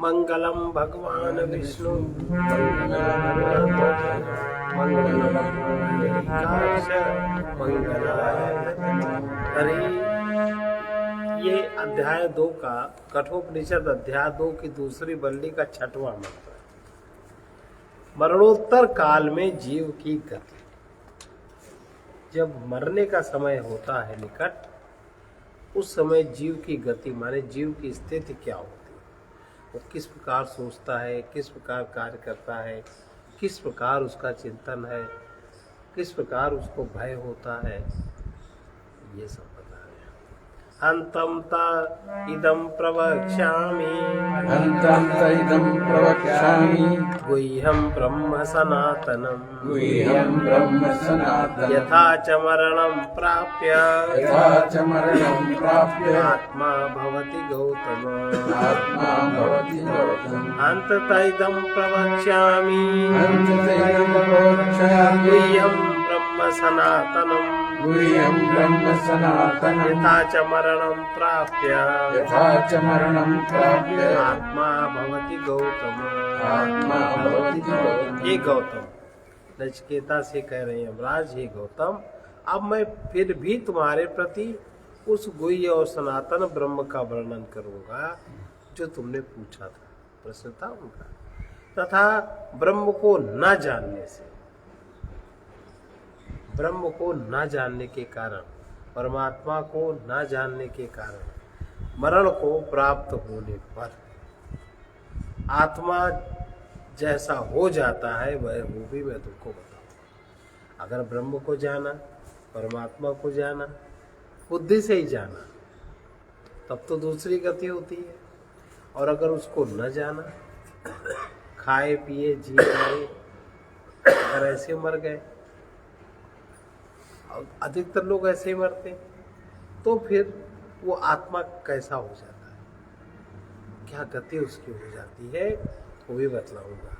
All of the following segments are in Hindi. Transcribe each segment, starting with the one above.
मंगलम भगवान विष्णु मंगलम अरे ये अध्याय 2 का कठोपनिषद अध्याय 2 की दूसरी बल्ली का 6वां मंत्र। मरणोत्तर काल में जीव की गति। जब मरने का समय होता है निकट, उस समय जीव की गति माने जीव की स्थिति क्या होती है, वो किस प्रकार सोचता है, किस प्रकार कार्य करता है, किस प्रकार उसका चिंतन है, किस प्रकार उसको भय होता है, ये सब बता रहे हैं। अंतम ता इदम प्रवक्ष्यामि गुह्यं ब्रह्म सनातनम् यथा च मरणं प्राप्य आत्मा भवति गौतम अन्तत इदं प्रवक्ष्यामि गुह्यं ब्रह्म सनातनम् यथा च मरणं प्राप्य आत्मा भवति गौतम। हे गौतम, नचिकेता से कह रहे हैं यमराज, हे गौतम, अब मैं फिर भी तुम्हारे प्रति उस गुह्य और सनातन ब्रह्म का वर्णन करूंगा जो तुमने पूछा था, प्रश्न था उनका। तथा ब्रह्म को न जानने से, ब्रह्म को न जानने के कारण, परमात्मा को न जानने के कारण मरण को प्राप्त होने पर आत्मा जैसा हो जाता है वह वो भी मैं तुमको बताऊं। अगर ब्रह्म को जाना, परमात्मा को जाना, बुद्धि से ही जाना, तब तो दूसरी गति होती है। और अगर उसको न जाना, खाए पिए जी गए, अगर ऐसे मर गए, अधिकतर लोग ऐसे ही मरते, तो फिर वो आत्मा कैसा हो जाता है, क्या गति उसकी हो जाती है, वो भी बतलाऊंगा।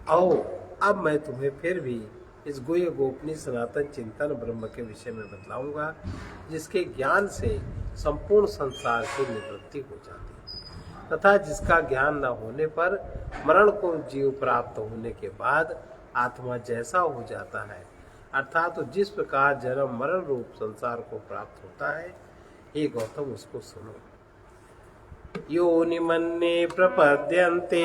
आओ अब मैं तुम्हें फिर भी इस गुह्य गोपनीय सनातन चिंतन ब्रह्म के विषय में बतलाऊंगा, जिसके ज्ञान से संपूर्ण संसार की निवृत्ति हो जाती है, तथा जिसका ज्ञान न होने पर मरण को जीव प्राप्त होने के बाद आत्मा जैसा हो जाता है, अर्थात तो जिस प्रकार जन्म मरण रूप संसार को प्राप्त होता है, हे गौतम उसको सुनो। योनिमन्ये प्रपद्यन्ते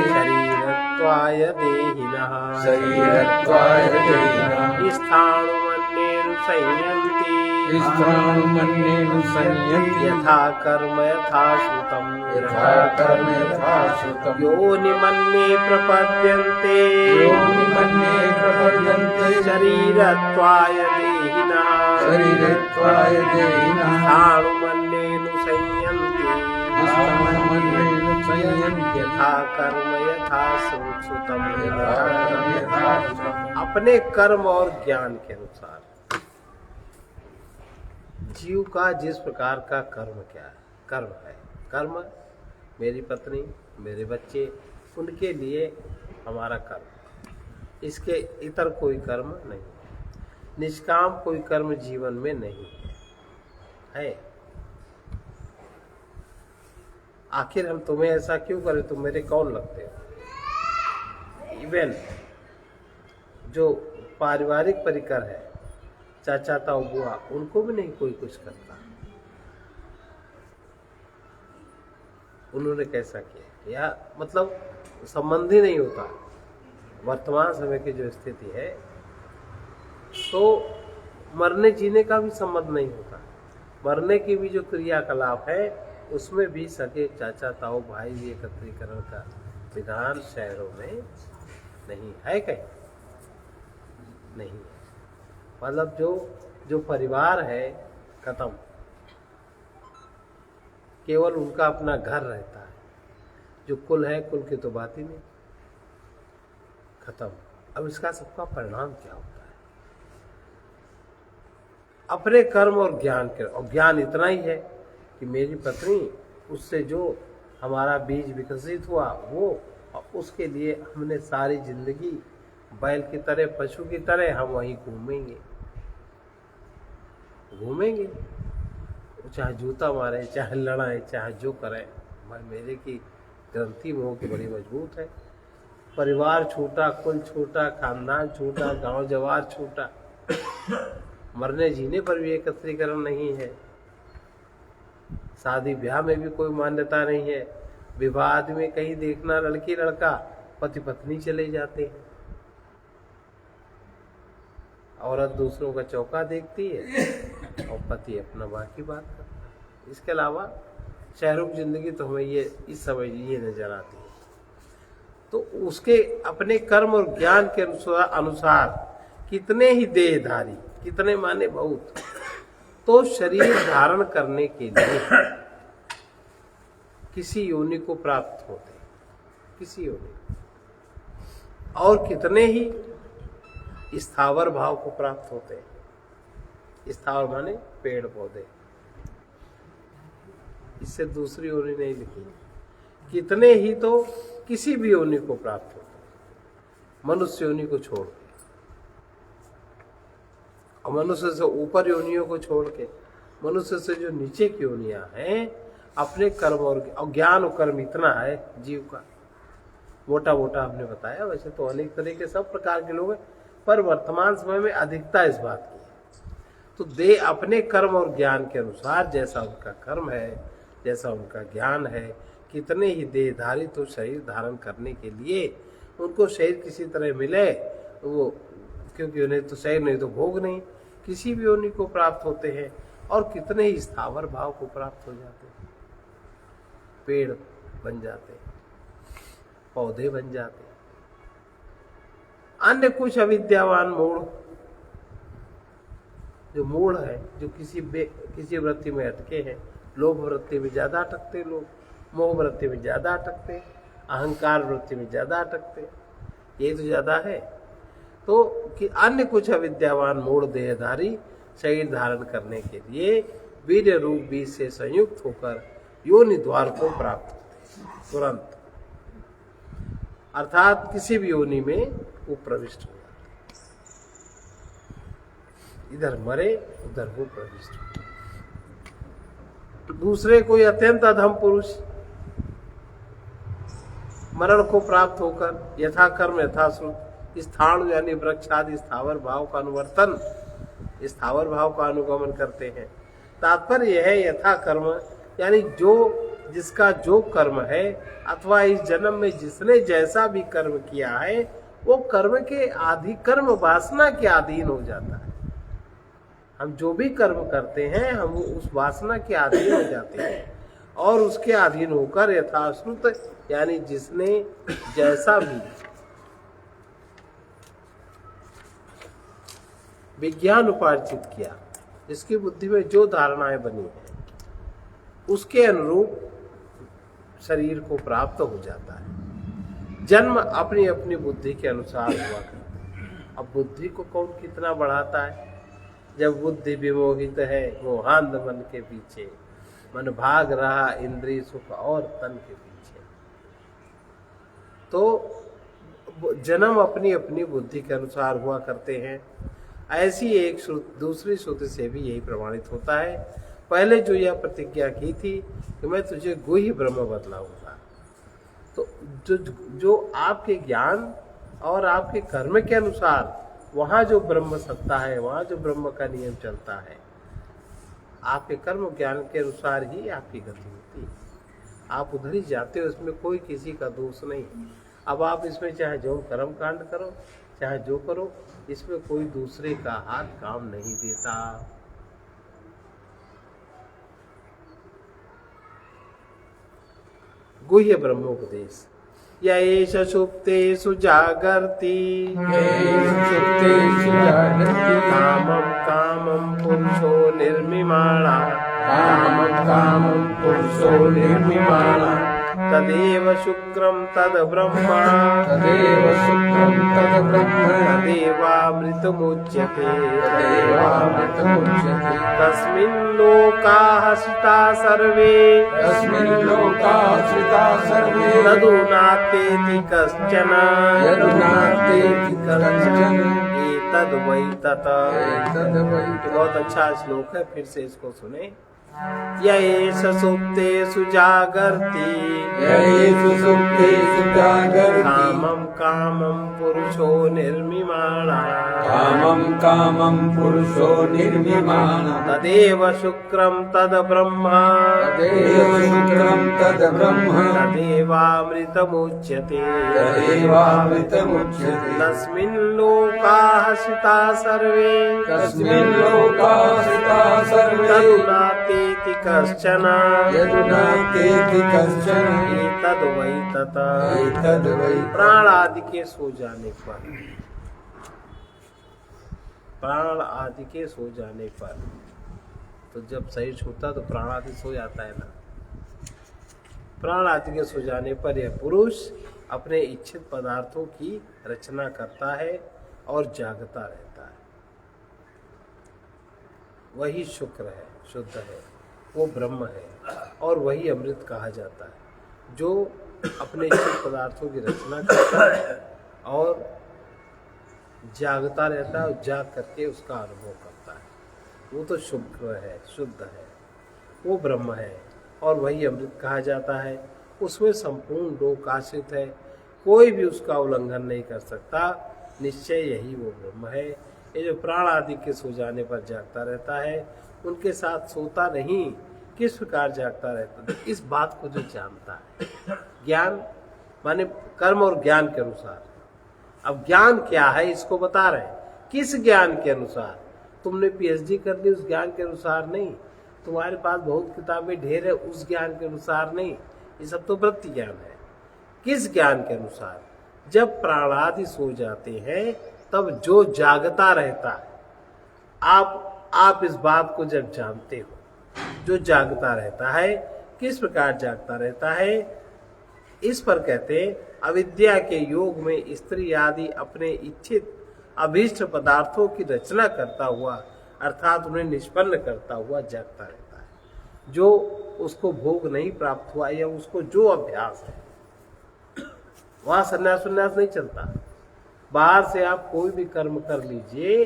शरीरत्वाय देहिनः स्थाणुमन्येनुसंयन्ति यथा कर्म यथा श्रुतम् योनिमन्ये प्रपद्यन्ते शरीरत्वाय देहिनः स्थाणुमन्येनुसंयन्ति यथा कर्म यथा श्रुतम्। अपने कर्म और ज्ञान के अनुसार जीव का जिस प्रकार का कर्म क्या है, कर्म है, कर्म मेरी पत्नी, मेरे बच्चे, उनके लिए हमारा कर्म, इसके इतर कोई कर्म नहीं, निष्काम कोई कर्म जीवन में नहीं है। आखिर हम तुम्हें ऐसा क्यों करें, तुम मेरे कौन लगते हो। इवन जो पारिवारिक परिकर है, चाचा ताऊ बुआ, उनको भी नहीं कोई कुछ करता। उन्होंने कैसा किया, या मतलब संबंध ही नहीं होता। वर्तमान समय की जो स्थिति है, तो मरने जीने का भी संबंध नहीं होता। मरने की भी जो क्रियाकलाप है, उसमें भी सगे चाचा ताऊ भाई भी एकत्रीकरण का विधान शहरों में नहीं है, कहीं नहीं है। मतलब जो परिवार है खत्म, केवल उनका अपना घर रहता है। जो कुल है, कुल की तो बात ही नहीं, खत्म। अब इसका सबका परिणाम क्या होता है, अपने कर्म और ज्ञान के। और ज्ञान इतना ही है कि मेरी पत्नी, उससे जो हमारा बीज विकसित हुआ वो, और उसके लिए हमने सारी जिंदगी बैल की तरह, पशु की तरह हम वहीं घूमेंगे, वो चाहे जूता मारे, चाहे लड़ाए, चाहे जो करें, भाई मेरे की ग्रंथि मोह की बड़ी मजबूत है। परिवार छोटा, कुल छोटा, खानदान छोटा, गांव जवार छोटा, मरने जीने पर भी एकत्रीकरण नहीं है। शादी ब्याह में भी कोई मान्यता नहीं है। विवाह में कहीं देखना लड़की लड़का पति पत्नी चले जाते हैं, औरत दूसरों का चौका देखती है और पति अपना बाकी बात करता है। इसके अलावा शहरों की जिंदगी तो हमें ये इस समय ये नजर आती है। तो उसके अपने कर्म और ज्ञान के अनुसार कितने ही देहधारी, कितने माने बहुत, तो शरीर धारण करने के लिए किसी योनि को प्राप्त होते, किसी योनि, और कितने ही स्थावर भाव को प्राप्त होते हैं। स्थावर माने पेड़ पौधे, इससे दूसरी योनि नहीं लिखी। कितने ही तो किसी भी योनि को प्राप्त होते हैं, मनुष्य योनि को छोड़ के, और मनुष्य से ऊपर योनियों को छोड़ के, मनुष्य से जो नीचे की योनियां हैं, अपने कर्म और ज्ञान और कर्म इतना है जीव का, मोटा मोटा हमने बताया। वैसे तो अनेक तरह के सब प्रकार के लोग हैं, पर वर्तमान समय में अधिकता इस बात की है। तो दे अपने कर्म और ज्ञान के अनुसार, जैसा उनका कर्म है, जैसा उनका ज्ञान है, कितने ही देहधारी तो शरीर धारण करने के लिए उनको शरीर किसी तरह मिले वो, क्योंकि उन्हें तो शरीर नहीं तो भोग नहीं, किसी भी योनि को प्राप्त होते हैं, और कितने ही स्थावर भाव को प्राप्त हो जाते हैं, पेड़ बन जाते हैं, पौधे बन जाते हैं। अन्य कुछ अविद्यावान मूढ़, जो मूढ़ है, जो किसी वृत्ति में अटके हैं, लोभ वृत्ति में ज्यादा अटकते लोग, मोह वृत्ति में ज्यादा अटकते, अहंकार वृत्ति में ज्यादा अटकते, ये तो ज्यादा है। तो कि अन्य कुछ अविद्यावान मूढ़ देहधारी शरीर धारण करने के लिए वीर्य रूप बीज से संयुक्त होकर योनि द्वार को प्राप्त होते तुरंत, अर्थात किसी भी योनि में वो प्रविष्ट हो जाते, इधर मरे उधर वो प्रविष्ट हो। दूसरे कोई अत्यंत अधम पुरुष मरण को प्राप्त होकर यथा कर्म यथाश्रुत स्थान यानी वृक्ष आदि स्थावर भाव का अनुवर्तन, स्थावर भाव का अनुगमन करते हैं। तात्पर्य यह है यथा कर्म यानी जो जिसका जो कर्म है, अथवा इस जन्म में जिसने जैसा भी कर्म किया है, वो कर्म के कर्म वासना के अधीन हो जाता है। हम जो भी कर्म करते हैं हम उस वासना के अधीन हो जाते हैं, और उसके अधीन होकर यथाश्रुत यानी जिसने जैसा भी विज्ञान उपार्जित किया, जिसकी बुद्धि में जो धारणाएं बनी है, उसके अनुरूप शरीर को प्राप्त हो जाता है। जन्म अपनी अपनी बुद्धि के अनुसार हुआ करता है। अब बुद्धि को कौन कितना बढ़ाता है? जब बुद्धि विमोहित है मोहांध मन के पीछे, मन भाग रहा इंद्रिय सुख और तन के पीछे। तो जन्म अपनी अपनी बुद्धि के अनुसार हुआ करते हैं। ऐसी एक दूसरी श्रुति से भी यही प्रमाणित होता है। पहले जो यह प्रतिज्ञा की थी कि मैं तुझे गुह्य ब्रह्म बतलाऊंगा, तो जो आपके ज्ञान और आपके कर्म के अनुसार वहां जो ब्रह्म सत्ता है, वहां जो ब्रह्म का नियम चलता है, आपके कर्म ज्ञान के अनुसार ही आपकी गति होती है। आप उधर ही जाते हो, इसमें कोई किसी का दोष नहीं। अब आप इसमें चाहे जो कर्म कांड करो, चाहे जो करो, इसमें कोई दूसरे का हाथ काम नहीं देता। गुह्य ब्रह्मोपदेश या एष सुप्तेषु जागर्ति कामं कामं पुरुषो निर्मिमाणा तदेव शुक्रं तद ब्रह्म तदेवामृतमुच्यते तस्मिन् लोकाः श्रिता सर्वे तदुनातेति कश्चन एतद् वै तत्। बहुत अच्छा श्लोक है, फिर से इसको सुने। येषु सुप्तेषु जागर्ति येषु सुप्तेषु जागर्ति कामं कामं पुरुषो निर्मिमाणः कामं पुरुषो निर्मिमाणः तदेव शुक्रं तद् ब्रह्म तदेव शुक्रं तद् ब्रह्म तदेवामृतमुच्यते तदेवामृतमुच्यते तस्मिन् लोकाः स्थिताः सर्वे तस्मिन् लोकाः स्थिताः सर्वे तदुनातीति कश्चन यदुनातीति कश्चन एतद्वै तत् एतद्वै प्राण आदि के सो जाने पर तो जब शरीर छूटता तो प्राण आदि सो जाता है ना। प्राण आदि के सो जाने पर यह पुरुष अपने इच्छित पदार्थों की रचना करता है और जागता रहता है। वही शुक्र है, शुद्ध है, वो ब्रह्म है और वही अमृत कहा जाता है, जो अपने इच्छित पदार्थों की रचना करता है और जागता रहता है और जाग करके उसका अनुभव करता है। वो तो शुक्र है, शुद्ध है, वो ब्रह्म है और वही अमृत कहा जाता है। उसमें संपूर्ण लोक आश्रित है, कोई भी उसका उल्लंघन नहीं कर सकता। निश्चय यही वो ब्रह्म है। ये जो प्राण आदि के सो जाने पर जागता रहता है, उनके साथ सोता नहीं, किस प्रकार जागता रहता है, इस बात को जो जानता है। ज्ञान माने कर्म और ज्ञान के अनुसार। अब ज्ञान क्या है इसको बता रहे हैं। किस ज्ञान के अनुसार? तुमने पीएचडी कर ली उस ज्ञान के अनुसार नहीं, तुम्हारे पास बहुत किताबें ढेर है उस ज्ञान के अनुसार नहीं, ये सब तो वृत्ति ज्ञान है। किस ज्ञान के अनुसार? जब प्राण आदि सो जाते हैं तब जो जागता रहता है, आप इस बात को जब जानते हो, जो जागता रहता है किस प्रकार जागता रहता है, इस पर कहते हैं अविद्या के योग में स्त्री आदि अपने इच्छित अभीष्ट पदार्थों की रचना करता हुआ अर्थात उन्हें निष्पन्न करता हुआ जागता रहता है। जो उसको भोग नहीं प्राप्त हुआ या उसको जो अभ्यास है, वहां संन्यास नहीं चलता। बाहर से आप कोई भी कर्म कर लीजिए,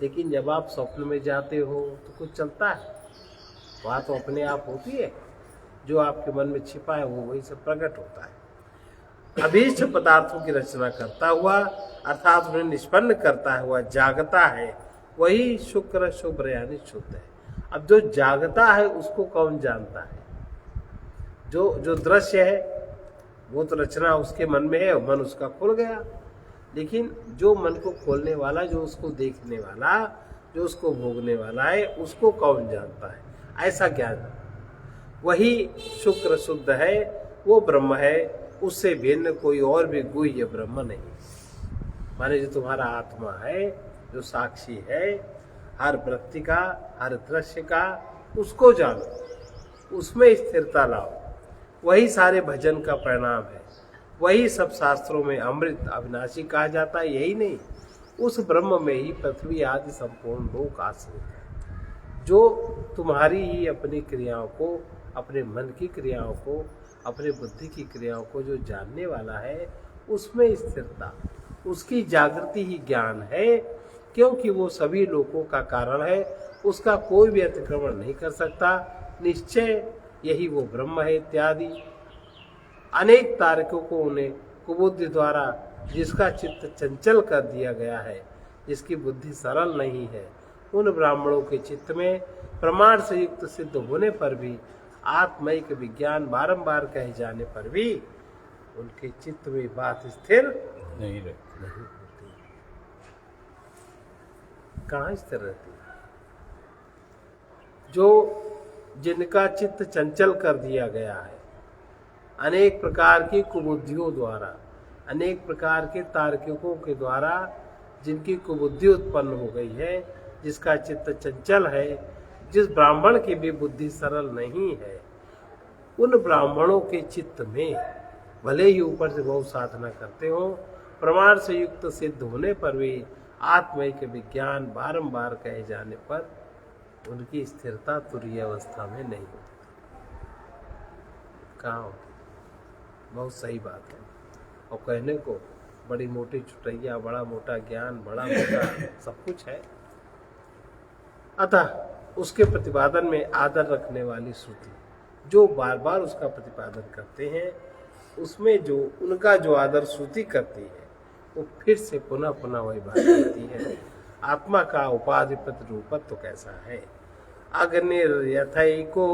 लेकिन जब आप स्वप्न में जाते हो तो कुछ चलता है। वहां तो अपने आप होती है, जो आपके मन में छिपा है वो वही सब प्रकट होता है। अभीष्ट पदार्थों की रचना करता हुआ अर्थात उन्हें निष्पन्न करता हुआ जागता है, वही शुक्र शुभ्र यानी शुद्ध है। अब जो जागता है उसको कौन जानता है? जो दृश्य है वो तो रचना उसके मन में है, मन उसका खुल गया। लेकिन जो मन को खोलने वाला, जो उसको देखने वाला, जो उसको भोगने वाला है, उसको कौन जानता है? ऐसा ज्ञान वही शुक्र शुद्ध है, वो ब्रह्म है। उससे भिन्न कोई और भी गुह्य ब्रह्म नहीं। माने जो तुम्हारा आत्मा है, जो साक्षी है, हर वृत्ति का, हर दृश्य का, उसको जानो, उसमें स्थिरता लाओ। वही सारे भजन का परिणाम है। वही सब शास्त्रों में अमृत अविनाशी कहा जाता है। यही नहीं, उस ब्रह्म में ही पृथ्वी आदि संपूर्ण लोक आश्रित है। जो तुम्हारी ही अपनी क्रियाओं को, अपने मन की क्रियाओं को, अपने बुद्धि की क्रियाओं को जो जानने वाला है, उसमें स्थिरता, उसकी जागृति ही ज्ञान है। क्योंकि वो सभी लोकों का कारण है, उसका कोई भी अतिक्रमण नहीं कर सकता। निश्चय यही वो ब्रह्म है इत्यादि अनेक तारकों को उन्हें कुबुद्धि द्वारा जिसका चित्त चंचल कर दिया गया है, जिसकी बुद्धि सरल नहीं है, उन ब्राह्मणों के चित्त में प्रमाण से युक्त सिद्ध होने पर भी, आत्मैक विज्ञान बारंबार कहे जाने पर भी उनके चित्त में बात स्थिर नहीं रहती। कहाँ स्थिर रहती? जो जिनका चित्त चंचल कर दिया गया है अनेक प्रकार की कुबुद्धियों द्वारा, अनेक प्रकार के तार्किकों के द्वारा, जिनकी कुबुद्धि उत्पन्न हो गई है, जिसका चित्त चंचल है, जिस ब्राह्मण की भी बुद्धि सरल नहीं है, उन ब्राह्मणों के चित्त में भले ही ऊपर से बहुत साधना करते हो, प्रमाण से युक्त सिद्ध होने पर भी आत्मैक विज्ञान बारंबार कहे जाने पर उनकी स्थिरता तुरीय अवस्था में नहीं होती। कहाँ होती? बहुत सही बात है। और कहने को बड़ी मोटी चुटैया, बड़ा मोटा ज्ञान, बड़ा मोटा सब कुछ है। अतः उसके प्रतिपादन में आदर रखने वाली श्रुति जो बार बार उसका प्रतिपादन करते हैं, उसमें जो उनका जो आदर श्रुति करती है वो फिर से पुनः पुनः वही बात करती है। आत्मा का उपाधिपत रूपत्व कैसा है? अग्निर्यथैको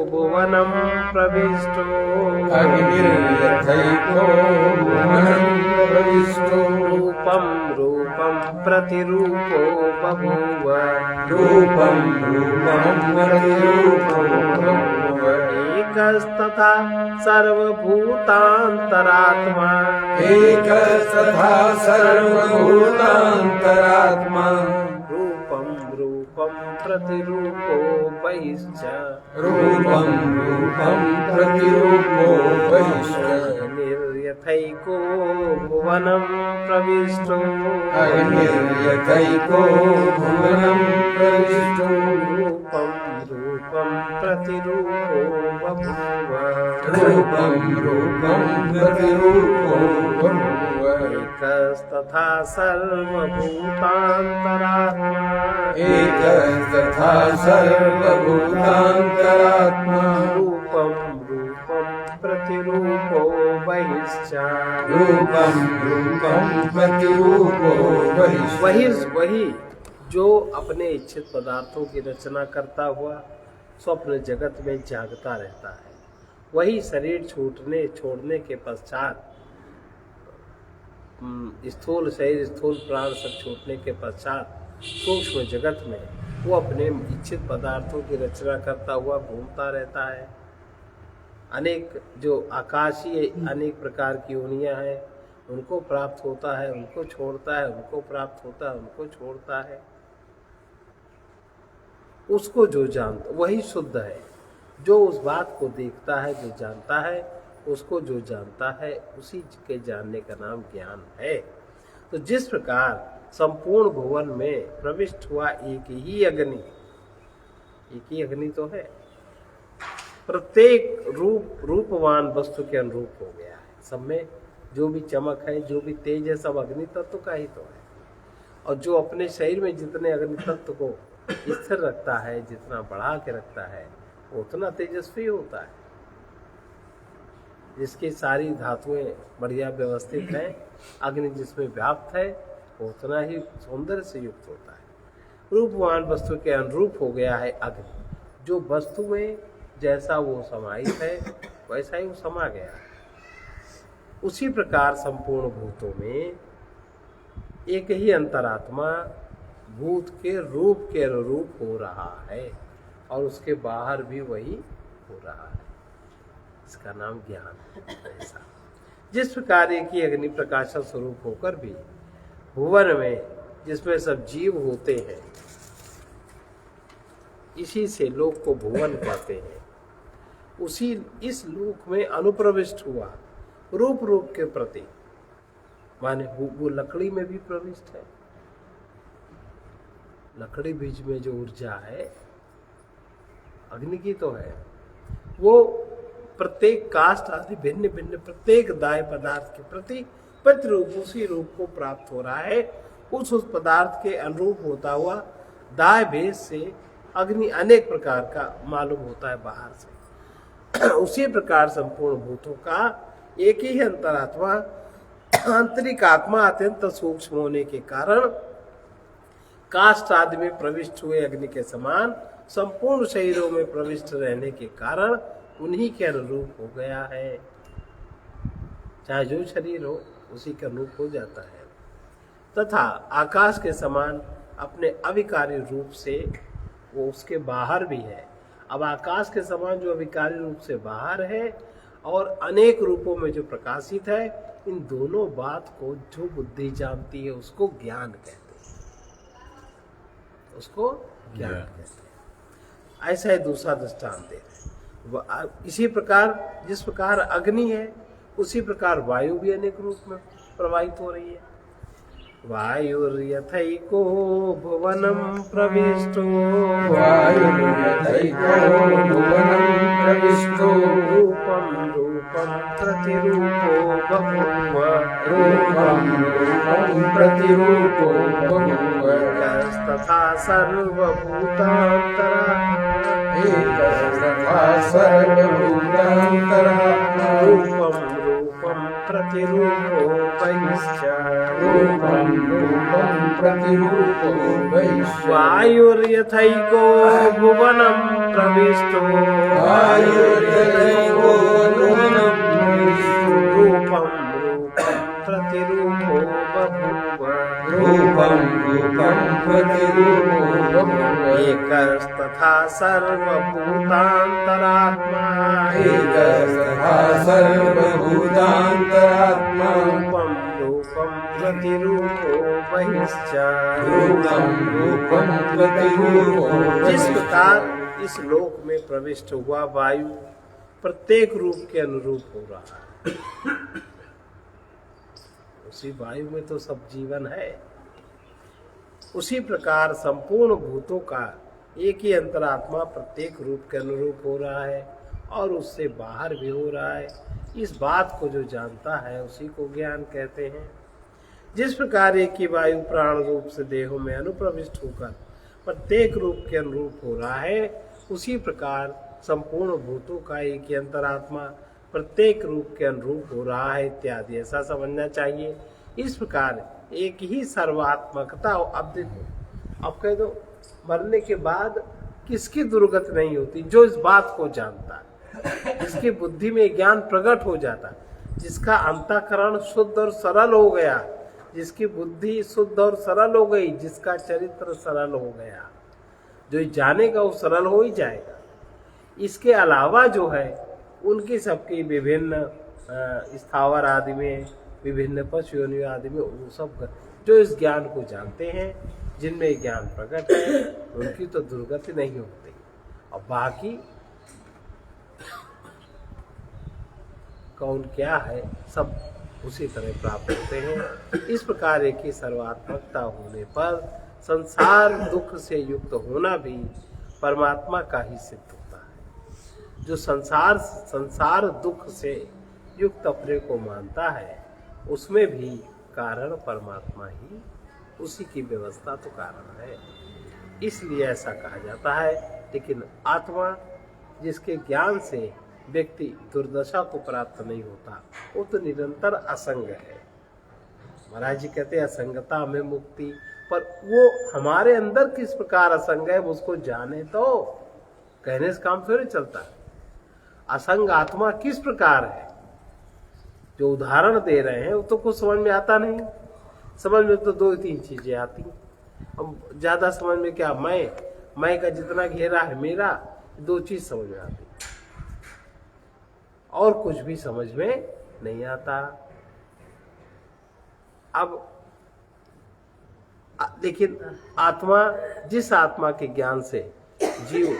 भुवनं प्रविष्टो अग्निर्यथैको भुवनं प्रविष्टो रूपं रूपं प्रतिरूपो बभूव रूपं रूपं प्रतिरूपो बभूव एकस्तथा सर्वभूतान्तरात्मा एकस्तथा सर्वभूतान्तरात्मा रूपं रूपं प्रतिरूपो बहिश्च रूपं रूपं प्रतिरूपो बहिश्च निर्यथैको भुवनं प्रविष्टो अग्निर्यथैको भुवनं प्रविष्टो रूपं रूपं प्रतिरूपो बभूव रूपं रूपं प्रतिरूपो बभूव एकस्तथा सर्वभूतान्तरात्मा एकस्तथा सर्वभूतान्तरात्मा रूपं रूपं प्रतिरूपो बहिश्च रूपं रूपं प्रतिरूपो बहिश्च वही जो अपने इच्छित पदार्थों की रचना करता हुआ स्वप्न जगत में जागता रहता है, वही शरीर छोड़ने के पश्चात स्थूल शरीर स्थूल प्राण सब छूटने के पश्चात सूक्ष्म जगत में वो अपने इच्छित पदार्थों की रचना करता हुआ घूमता रहता है। अनेक जो आकाशीय अनेक प्रकार की योनियां हैं उनको प्राप्त होता है, उनको छोड़ता है, उनको प्राप्त होता है, उनको छोड़ता है। उसको जो जानता वही शुद्ध है, जो उस बात को देखता है, जो जानता है, उसको जो जानता है उसी के जानने का नाम ज्ञान है। तो जिस प्रकार संपूर्ण भुवन में प्रविष्ट हुआ एक ही अग्नि तो है, प्रत्येक रूपवान वस्तु के अनुरूप हो गया है। सब में जो भी चमक है, जो भी तेज है, सब अग्नि तत्व का ही तो है। और जो अपने शरीर में जितने अग्नि तत्व को स्थिर रखता है, जितना बढ़ा के रखता है, उतना तेजस्वी होता है। जिसकी सारी धातुएं बढ़िया व्यवस्थित हैं, अग्नि जिसमें व्याप्त है, उतना ही सौंदर्य से युक्त होता है। रूपवान वस्तु के अनुरूप हो गया है अग्नि, जो वस्तु में जैसा वो समाहित है वैसा ही वो समा गया है। उसी प्रकार संपूर्ण भूतों में एक ही अंतरात्मा भूत के रूप के अनुरूप हो रहा है और उसके बाहर भी वही हो रहा है। इसका नाम ज्ञान है। ऐसा जिस प्रकार एक ही अग्नि प्रकाश स्वरूप होकर भी भुवन में जिसमें सब जीव होते हैं, इसी से लोक को भुवन कहते हैं। उसी इस लोक में अनुप्रविष्ट हुआ रूप के प्रति, माने वो लकड़ी में भी प्रविष्ट है। लकड़ी बीज में जो ऊर्जा है अग्नि की तो है, वो प्रत्येक काष्ठ आदि भिन्न भिन्न प्रत्येक दाह्य पदार्थ के प्रति प्रतिरूप उसी रूप को प्राप्त हो रहा है। उस पदार्थ के अनुरूप होता हुआ दाह्य भेद से अग्नि अनेक प्रकार का मालूम होता है बाहर से। उसी प्रकार संपूर्ण भूतों का एक ही अंतरात्मा, आंतरिक आत्मा अत्यंत सूक्ष्म होने के कारण काष्ठ आदि में प्रविष्ट हुए अग्नि के समान संपूर्ण शरीरों में प्रविष्ट रहने के कारण उन्हीं के अनुरूप हो गया है। चाहे जो शरीर हो उसी के अनुरूप हो जाता है। तथा आकाश के समान अपने अविकारी रूप से वो उसके बाहर भी है। अब आकाश के समान जो अविकारी रूप से बाहर है और अनेक रूपों में जो प्रकाशित है, इन दोनों बात को जो बुद्धि जानती है उसको ज्ञान कहते हैं। उसको ज्ञान कहते हैं। ऐसा ही दूसरा दृष्टांत है। इसी प्रकार जिस प्रकार अग्नि है, उसी प्रकार वायु भी अनेक रूप में प्रवाहित हो रही है। वायुर्यथैको भुवनं प्रविष्टो वायुर्यथैको भुवनं प्रविष्टो रूपं रूपं प्रतिरूपो बभूव रूपं रूपं प्रतिरूपो बभूव एकस्तथा सर्वभूतान्तरात्मा एकस्तथा सर्वभूतान्तरात्मा रूपं रूपं प्रतिरूपो बहिश्च रूपं रूपं प्रतिरूपो वैश्व वायुर्यथैको भुवनं प्रविष्टो वायुर्यथैको भुवनं प्रविष्टो रूपं रूपं प्रतिरूपो बभूव रूपं रूपं प्रतिरूपो बभूव एकस्तथा सर्वभूतान्तरात्मा एकस्तथा सर्वभूतान्तरात्मा रूपं रूपं प्रतिरूपो बहिश्च रूपं रूपं प्रतिरूपो जिस प्रकार इस लोक में प्रविष्ट हुआ वायु प्रत्येक रूप के अनुरूप हो रहा है, उसी वायु में तो सब जीवन है। उसी प्रकार संपूर्ण भूतों का एक ही अंतरात्मा प्रत्येक रूप के अनुरूप हो रहा है और उससे बाहर भी हो रहा है। इस बात को जो जानता है उसी को ज्ञान कहते हैं। जिस प्रकार एक ही वायु प्राण रूप से देहों में अनुप्रविष्ट होकर प्रत्येक रूप के अनुरूप हो रहा है, उसी प्रकार संपूर्ण भूतों का एक ही अंतरात्मा प्रत्येक रूप के अनुरूप हो रहा है इत्यादि ऐसा समझना चाहिए। इस प्रकार एक ही सर्वात्मकता। अब देखो, अब कह दो मरने के बाद किसकी दुर्गति नहीं होती? जो इस बात को जानता है, जिसकी बुद्धि में ज्ञान प्रकट हो जाता, जिसका अंतःकरण शुद्ध और सरल हो गया, जिसकी बुद्धि शुद्ध और सरल हो गई, जिसका चरित्र सरल हो गया, जो जानेगा वो सरल हो ही जाएगा। इसके अलावा जो है उनकी सबकी विभिन्न स्थावर आदि में, विभिन्न पशु योनियों आदि में, वो सब जो इस ज्ञान को जानते हैं, जिनमें ज्ञान प्रकट है, उनकी तो दुर्गति नहीं होती और बाकी कौन क्या है सब उसी तरह प्राप्त होते हैं। इस प्रकार एक ही सर्वात्मकता होने पर संसार दुख से युक्त होना भी परमात्मा का ही सिद्ध होता है। जो संसार दुख से युक्त अपने को मानता है, उसमें भी कारण परमात्मा ही, उसी की व्यवस्था तो कारण है, इसलिए ऐसा कहा जाता है। लेकिन आत्मा जिसके ज्ञान से व्यक्ति दुर्दशा को प्राप्त नहीं होता, वो तो निरंतर असंग है। महाराज जी कहते हैं असंगता में मुक्ति, पर वो हमारे अंदर किस प्रकार असंग है उसको जाने तो कहने से काम थोड़ी चलता है। असंग आत्मा किस प्रकार है, जो उदाहरण दे रहे हैं वो तो कुछ समझ में आता नहीं। समझ में तो दो तीन चीजें आती, अब ज्यादा समझ में क्या, मैं का जितना घेरा है मेरा, दो चीज समझ में आती, और कुछ भी समझ में नहीं आता। अब लेकिन आत्मा, जिस आत्मा के ज्ञान से जीव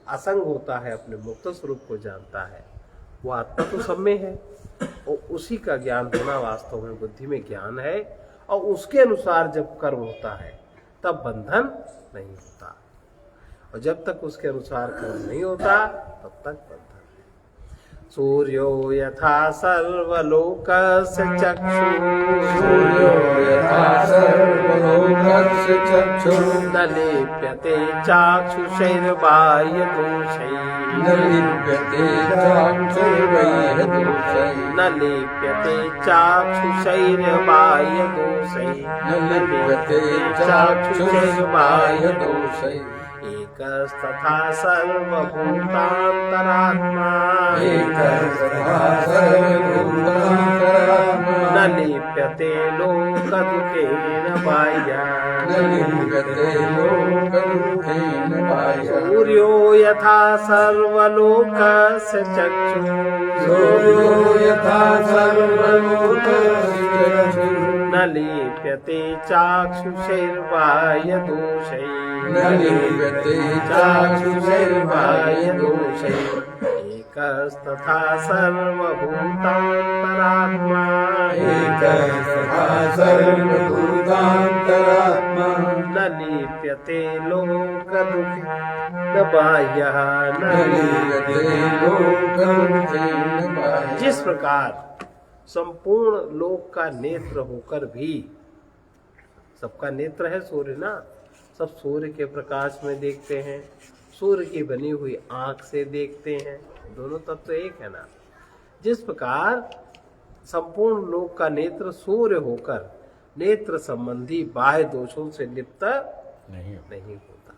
असंग होता है, अपने मुक्त स्वरूप को जानता है, वो आत्मा तो सब में है और उसी का ज्ञान होना वास्तव में बुद्धि में ज्ञान है। और उसके अनुसार जब कर्म होता है तब बंधन नहीं होता, और जब तक उसके अनुसार कर्म नहीं होता तब तक बंधन है। सूर्यो यथा सर्वलोकस्य चक्षुः, सूर्यो यथा सर्वलोकस्य चक्षुः, न लिप्यते चाक्षुषैर्बाह्यदोषैः, न लिप्यते चाक्षुषैर्बाह्यदोषैः, न लिप्यते चाक्षुषैर्बाह्यदोषैः, न लिप्यते चाक्षुषैर्बाह्यदोषैः, एकस्तथा सर्वभूतान्तरात्मा, एकस्तथा सर्वभूतान्तरात्मा, न लिप्यते लोकदुःखेन बाह्यः, न लिप्यते लोकदुःखेन बाह्यः, सूर्यो यथा सर्वलोकस्य चक्षुः, सूर्यो यथा सर्वलोकस्य चक्षुः, न लिप्यते चाक्षुषैर्बाह्यदोषैः, न लिप्यते चाक्षुषैर्बाह्यदोषैः, एक तथा सर्वभूतान्तरात्मा एकस्तथा सर्वभूतान्तरात्मा न लिप्यते लोकदुःखे न बाह्यः न न लीयते लोकदुःखेन बाह्यः। जिस प्रकार संपूर्ण लोक का नेत्र होकर भी, सबका नेत्र है सूर्य ना, सब सूर्य के प्रकाश में देखते हैं, सूर्य की बनी हुई आंख से देखते हैं, दोनों तत्व एक है ना। जिस प्रकार संपूर्ण लोक का नेत्र सूर्य होकर नेत्र संबंधी बाह्य दोषों से लिप्त नहीं होता,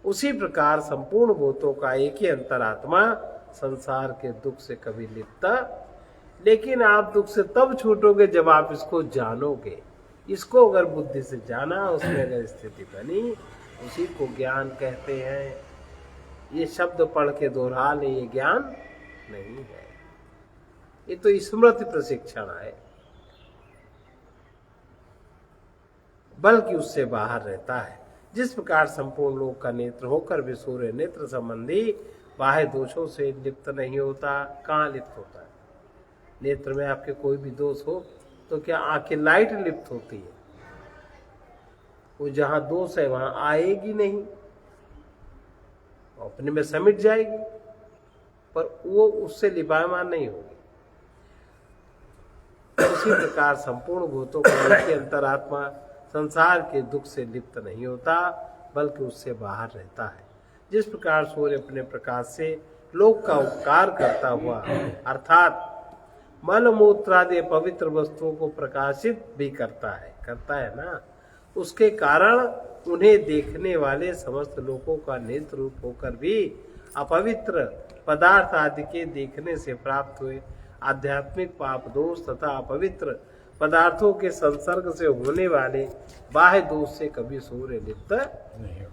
उसी प्रकार संपूर्ण भूतों का एक ही अंतरात्मा संसार के दुख से कभी लिप्त, लेकिन आप दुख से तब छूटोगे जब आप इसको जानोगे। इसको अगर बुद्धि से जाना, उसमें अगर स्थिति बनी, उसी को ज्ञान कहते हैं। ये शब्द पढ़ के दोहरा ले, ये ज्ञान नहीं है, ये तो स्मृति प्रशिक्षण है, बल्कि उससे बाहर रहता है। जिस प्रकार संपूर्ण लोक का नेत्र होकर भी सूर्य नेत्र संबंधी बाह्य दोषों से लिप्त नहीं होता। कहाँ लिप्त होता है? नेत्र में आपके कोई भी दोष हो तो क्या आंखें लाइट लिप्त होती है? वो जहां दोष है वहां आएगी नहीं, अपने में समिट जाएगी, पर वो उससे लिपायमान नहीं होगी। उसी प्रकार संपूर्ण भूतों का एक ही अंतरात्मा संसार के दुख से लिप्त नहीं होता, बल्कि उससे बाहर रहता है। जिस प्रकार सूर्य अपने प्रकाश से लोक का उपकार करता हुआ, अर्थात मल मूत्रादि पवित्र वस्तुओं को प्रकाशित भी करता है ना, उसके कारण उन्हें देखने वाले समस्त लोगों का नेत्र रूप होकर भी अपवित्र पदार्थ आदि के देखने से प्राप्त हुए आध्यात्मिक पाप दोष तथा अपवित्र पदार्थों के संसर्ग से होने वाले बाह्य दोष से कभी सूर्य लिप्त नहीं।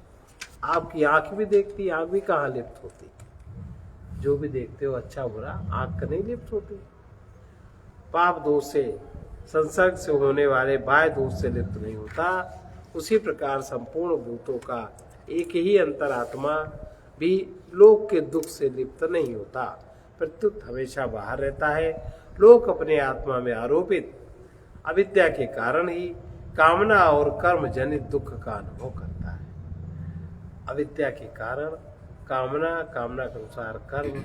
आपकी आंख भी देखती, आंख भी कहाँ लिप्त होती? जो भी देखते हो अच्छा बुरा, आंख का नहीं लिप्त होती। पाप दोष से संसर्ग से होने वाले बाह्य दोष से लिप्त नहीं होता। उसी प्रकार संपूर्ण भूतों का एक ही अंतरात्मा भी लोक के दुख से लिप्त नहीं होता, प्रत्युत हमेशा बाहर रहता है। लोक अपने आत्मा में आरोपित अविद्या के कारण ही कामना और कर्म जनित दुख का अनुभव करता है। अविद्या के कारण कामना, कामना के अनुसार कर्म,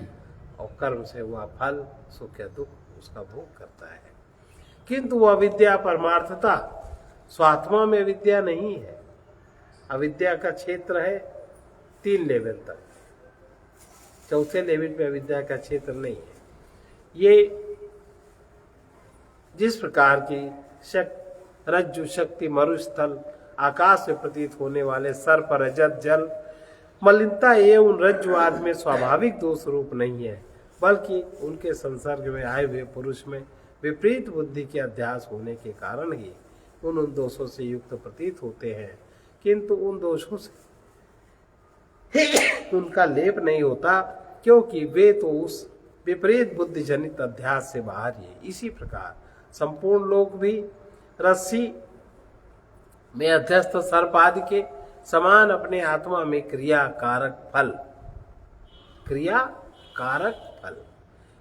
और कर्म से हुआ फल सुख या दुख उसका भोग करता है। किंतु वह अविद्या परमार्थता स्वात्मा में विद्या नहीं है। अविद्या का क्षेत्र है 3 लेवल तक, चौथे लेवल पे अविद्या का क्षेत्र नहीं है। ये जिस प्रकार की रज्जु शक्ति मरुस्थल आकाश से प्रतीत होने वाले सर्प रजत जल मलिनता एवं रज्जुवाद में स्वाभाविक दोष रूप नहीं है, बल्कि उनके संसर्ग में आए हुए पुरुष में विपरीत बुद्धि के अध्यास होने के कारण ही उन दोषों से युक्त प्रतीत होते हैं। किंतु उन दोषों से उनका लेप नहीं होता, क्योंकि वे तो उस विपरीत बुद्धि जनित अध्यास से बाहर ही है। इसी प्रकार संपूर्ण लोक भी रस्सी में अध्यस्त सर्प आदि के समान अपने आत्मा में क्रिया कारक फल,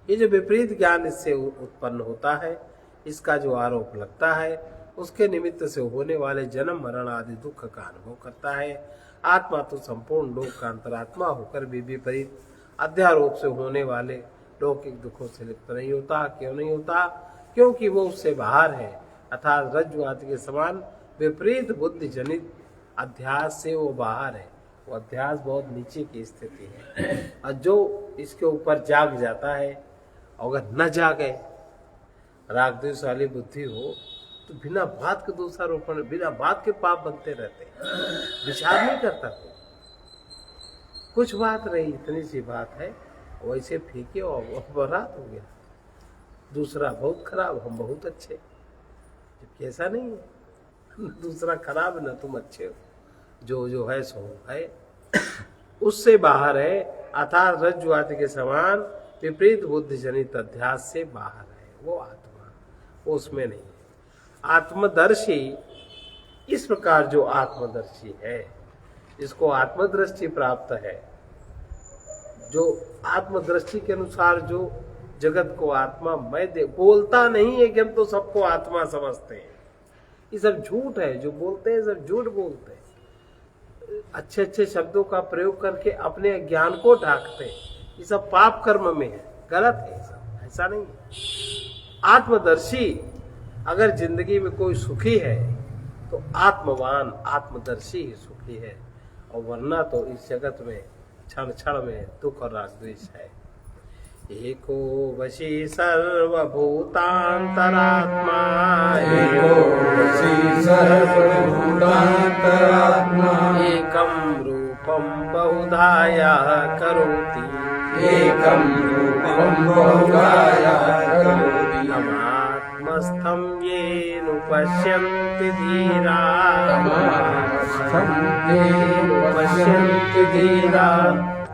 ये जो विपरीत ज्ञान इससे उत्पन्न होता है, इसका जो आरोप लगता है, उसके निमित्त से होने वाले जन्म मरण आदि दुख का अनुभव करता है। आत्मा तो संपूर्ण लोक का अंतरात्मा होकर भी विपरीत अध्यारोप से होने वाले लौकिक दुखों से लिप्त नहीं होता। क्यों नहीं होता? क्योंकि वो उससे बाहर है, अर्थात रज्जु आदि के समान विपरीत बुद्धि जनित अध्यास से वो बाहर है। वो अध्यास बहुत नीचे की स्थिति है, और जो इसके ऊपर जाग जाता है, अगर न जागे, राग द्वेष वाली बुद्धि हो, तो बिना बात के दोषारोपण, बिना बात के पाप बनते रहते हैं, विचार नहीं करता कोई। कुछ बात रही, इतनी सी बात है, वैसे फेंके और बरात हो गया। दूसरा बहुत खराब, हम बहुत अच्छे, जबकि ऐसा नहीं है। दूसरा खराब न तुम अच्छे हो, जो है सो है, उससे बाहर है, अर्थात रज्जु आदि के समान विपरीत बुद्धि जनित अध्यास से बाहर है वो आत्मा, वो उसमें नहीं है। आत्मदर्शी, इस प्रकार जो आत्मदर्शी है, जिसको आत्मदृष्टि प्राप्त है, जो आत्मदृष्टि के अनुसार जो जगत को आत्मा मैं दे बोलता नहीं है कि हम तो सबको आत्मा समझते हैं, ये सब झूठ है। जो बोलते हैं सब झूठ बोलते हैं, अच्छे अच्छे शब्दों का प्रयोग करके अपने ज्ञान को ढांकते हैं, ये सब पाप कर्म में है, गलत है सब, ऐसा नहीं है। आत्मदर्शी अगर जिंदगी में कोई सुखी है तो आत्मवान आत्मदर्शी ही सुखी है, और वरना तो इस जगत में क्षण क्षण में दुख और राग द्वेष है। एको वशी सर्वभूतांतरात्मा, एको वशी सर्वभूतांतरात्मा, एकं रूपं बहुधाया करोति, एकं रूपं बहुधाया करोति, तमात्मस्थं येन पश्यन्ति धीरा, तमात्मस्थं येन पश्यन्ति धीरा,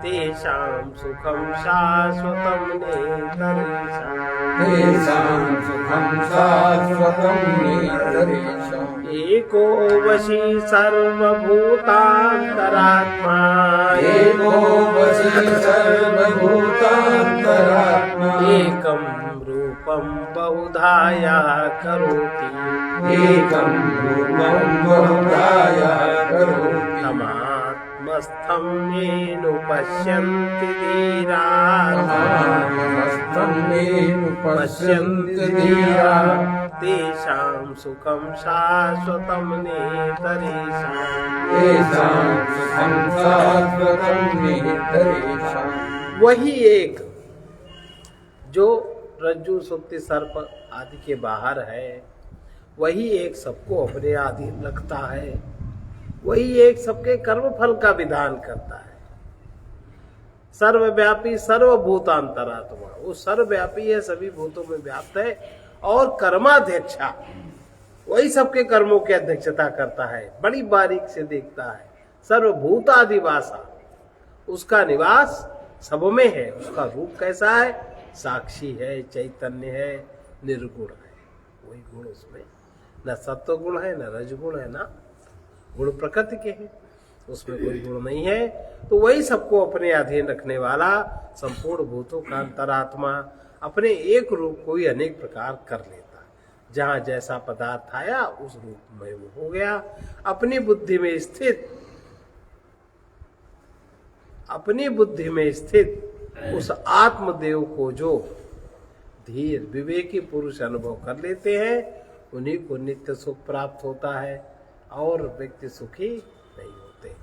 तेषां सुखं शाश्वतं नेतरेषाम्, तेषां सुखं शाश्वतं नेतरेषाम्। एको वशी सर्वभूतांतरात्मा, एको वशी सर्वभूतांतरात्मा, एकं रूपं बहुधाया करोति, एकं रूपं बहुधाया करोति, तमात्मस्थं येन पश्यन्ति धीरा, तमात्मस्थं येन पश्यन्ति धीरा, तेषां सुखं शाश्वतं नेतरेषाम्, तेषां सुखं शाश्वतं नेतरेषाम्। वही एक जो रज्जु सुक्ति सर्प आदि के बाहर है, वही एक सबको अपने अधीन रखता है, वही एक सबके कर्म फल का विधान करता है। सर्वव्यापी सर्वभूतांतरात्मा, वो सर्वव्यापी है, सभी भूतों में व्याप्त है, और कर्माध्यक्षा, वही सबके कर्मों की अध्यक्षता करता है, बड़ी बारीक से देखता है। सर्वभूतादिवासा, उसका निवास सब में है। उसका रूप कैसा है? साक्षी है, चैतन्य है, निर्गुण है, वही गुण उसमें, न सत्व गुण है, न रजगुण है, ना गुण प्रकृति के हैं, उसमें कोई गुण नहीं है। तो वही सबको अपने अधीन रखने वाला संपूर्ण भूतों का अंतरात्मा अपने एक रूप को ही अनेक प्रकार कर लेता है। जहां जैसा पदार्थ आया उस रूप में वो हो गया। अपनी बुद्धि में स्थित उस आत्मदेव को जो धीर विवेकी पुरुष अनुभव कर लेते हैं, उन्हीं को नित्य सुख प्राप्त होता है, और व्यक्ति सुखी नहीं होते।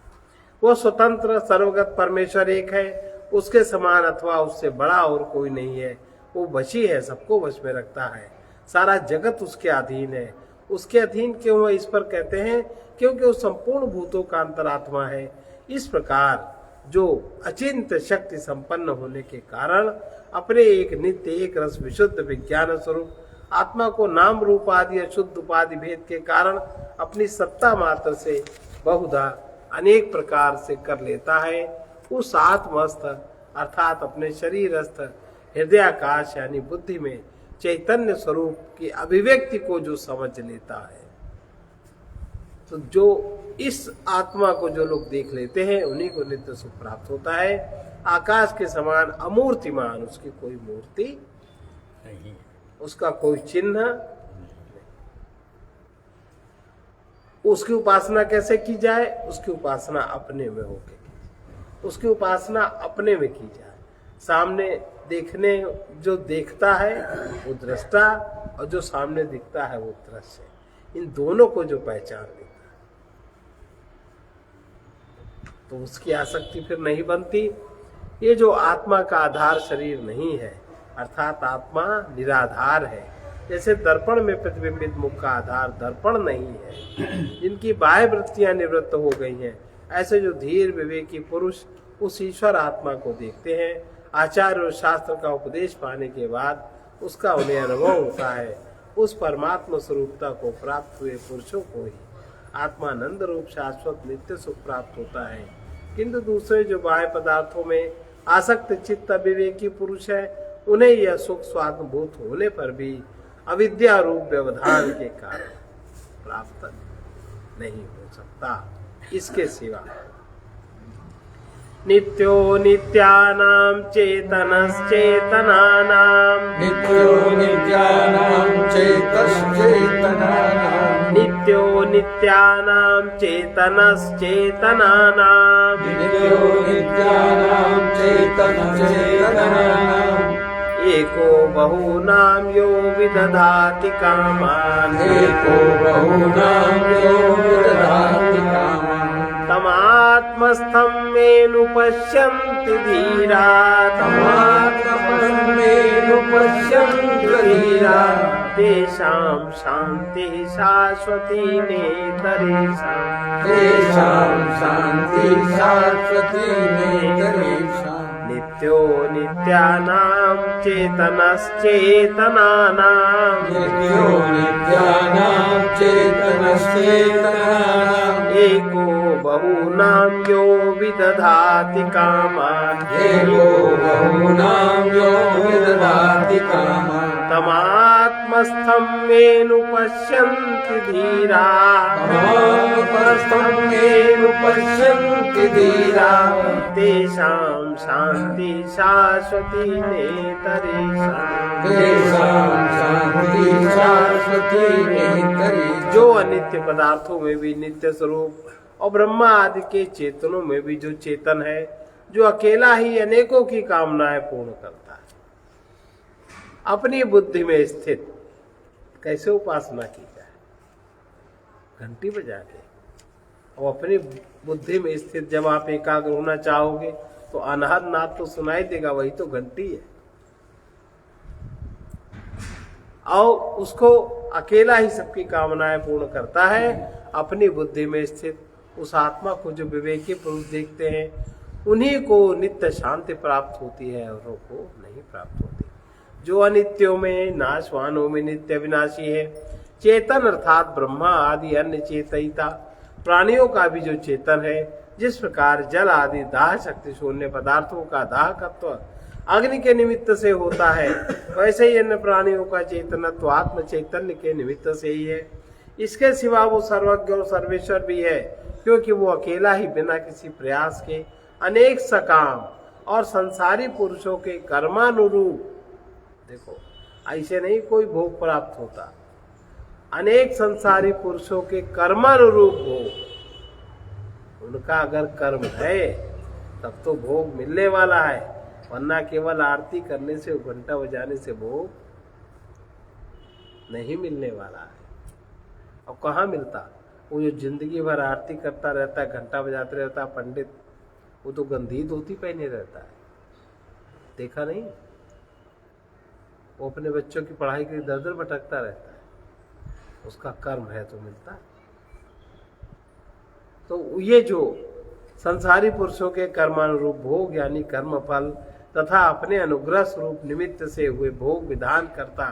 वो स्वतंत्र सर्वगत परमेश्वर एक है, उसके समान अथवा उससे बड़ा और कोई नहीं है। वो वशी है, सबको वश में रखता है, सारा जगत उसके अधीन है। उसके अधीन क्यों है इस पर कहते हैं, क्योंकि वो संपूर्ण भूतों का अंतरात्मा है। इस प्रकार जो अचिंत शक्ति संपन्न होने के कारण अपने एक नित्य एक रस विशुद्ध विज्ञान स्वरूप आत्मा को नाम रूप आदि अशुद्ध उपाधि भेद के कारण अपनी सत्ता मात्र से बहुधा अनेक प्रकार से कर लेता है, उस आत्मस्थ अर्थात अपने शरीरस्थ हृदयाकाश यानी बुद्धि में चैतन्य स्वरूप की अभिव्यक्ति को जो समझ लेता है, तो जो इस आत्मा को जो लोग देख लेते हैं उन्हीं को नित्य सुख प्राप्त होता है। आकाश के समान अमूर्तिमान, उसकी कोई मूर्ति नहीं, उसका कोई चिन्ह नहीं। उसकी उपासना कैसे की जाए? उसकी उपासना अपने में होके, उसकी उपासना अपने में की जाए। सामने देखने जो देखता है वो दृष्टा, और जो सामने दिखता है वो दृश्य, इन दोनों को जो पहचान लेता है तो उसकी आसक्ति फिर नहीं बनती। ये जो आत्मा का आधार शरीर नहीं है, अर्थात आत्मा निराधार है। जैसे दर्पण में प्रतिबिंबित मुख का आधार दर्पण नहीं है, जिनकी बाह्य वृत्तियां निवृत्त हो गई हैं, ऐसे जो धीर विवेकी पुरुष उस ईश्वर आत्मा को देखते हैं, आचार्य और शास्त्र का उपदेश पाने के बाद उसका उन्हें अनुभव होता है। उस परमात्मा स्वरूपता को प्राप्त हुए पुरुषों को ही आत्मानंद रूप शाश्वत नित्य सुख प्राप्त होता है। किंतु दूसरे जो बाह्य पदार्थों में आसक्त चित्त विवेकी पुरुष है, उन्हें यह सुख स्वात्मभूत होने पर भी अविद्या रूप व्यवधान के कारण प्राप्त नहीं हो सकता। इसके सिवा नित्यो नित्यानां चेतनश्चेतनानां नित्यो नित्यानां चेतश्चेतनानां नित्यो नित्यानां चेतनश्चेतनानां नित्यो नित्यानां चेतनश्चेतनानाम् एको बहूनां यो विदधाति कामान् एको बहूनां यो विदधाति कामान् तमात्मस्थं मेनुपश्यन्ति धीरा तमात्ममेनुपश्यन्ति धीरा तेषां शान्तिः शाश्वती नेतरेषां तेषां शान्तिः शाश्वती नेतरेषाम् नित्यो नित्यानां चेतनश्चेतनानां नित्यो नित्यानां चेतनश्चेतनानाम् एको बहूनां यो विदधाति कामान् एको बहूनां यो विदधाति कामान् तमात्मस्थं मेनुपश्यन्ति धीरा तमात्मस्थं मेनुपश्यन्ति धीरा तेषां शान्ति शाश्वती नेतरेषाम् तेषां शान्तिः शाश्वती नेतरेषाम्। जो अनित्य पदार्थों में भी नित्य स्वरूप और ब्रह्मा आदि के चेतनों में भी जो चेतन है, जो अकेला ही अनेकों की कामनाएं पूर्ण करता है, अपनी बुद्धि में स्थित कैसे उपासना की जाए? घंटी बजा के। और अपनी बुद्धि में स्थित जब आप एकाग्र होना चाहोगे तो अनहद नाद तो सुनाई देगा, वही तो घंटी है। और उसको अकेला ही सबकी कामनाएं पूर्ण करता है। अपनी बुद्धि में स्थित उस आत्मा को जो विवेकी पुरुष देखते हैं, उन्हीं को नित्य शांति प्राप्त होती है, औरों को नहीं प्राप्त होती। जो अनित्यों में, नाशवानों में नित्य विनाशी है, चेतन अर्थात ब्रह्मा आदि अन्य चेतयिता प्राणियों का भी जो चेतन है, जिस प्रकार जल आदि दाह शक्ति शून्य पदार्थों का दाहकत्व अग्नि के निमित्त से होता है, वैसे ही अन्य प्राणियों का चेतनत्व आत्म चैतन्य के निमित्त से ही है। इसके सिवा वो सर्वज्ञ और सर्वेश्वर भी है, क्योंकि वो अकेला ही बिना किसी प्रयास के अनेक सकाम और संसारी पुरुषों के कर्मानुरूप, देखो ऐसे नहीं कोई भोग प्राप्त होता, अनेक संसारी पुरुषों के कर्मानुरूप भोग, उनका अगर कर्म है तब तो भोग मिलने वाला है, वरना केवल आरती करने से, घंटा बजाने से भोग नहीं मिलने वाला है। और कहाँ मिलता? वो जो जिंदगी भर आरती करता रहता है, घंटा बजाते रहता है पंडित, वो तो गंदी धोती पहने रहता है, देखा नहीं? वो अपने बच्चों की पढ़ाई के लिए दर दर भटकता रहता है, उसका कर्म है तो मिलता है। तो ये जो संसारी पुरुषों के कर्मानुरूप भोग यानी कर्म फल तथा अपने अनुग्रह स्वरूप निमित्त से हुए भोग विधान करता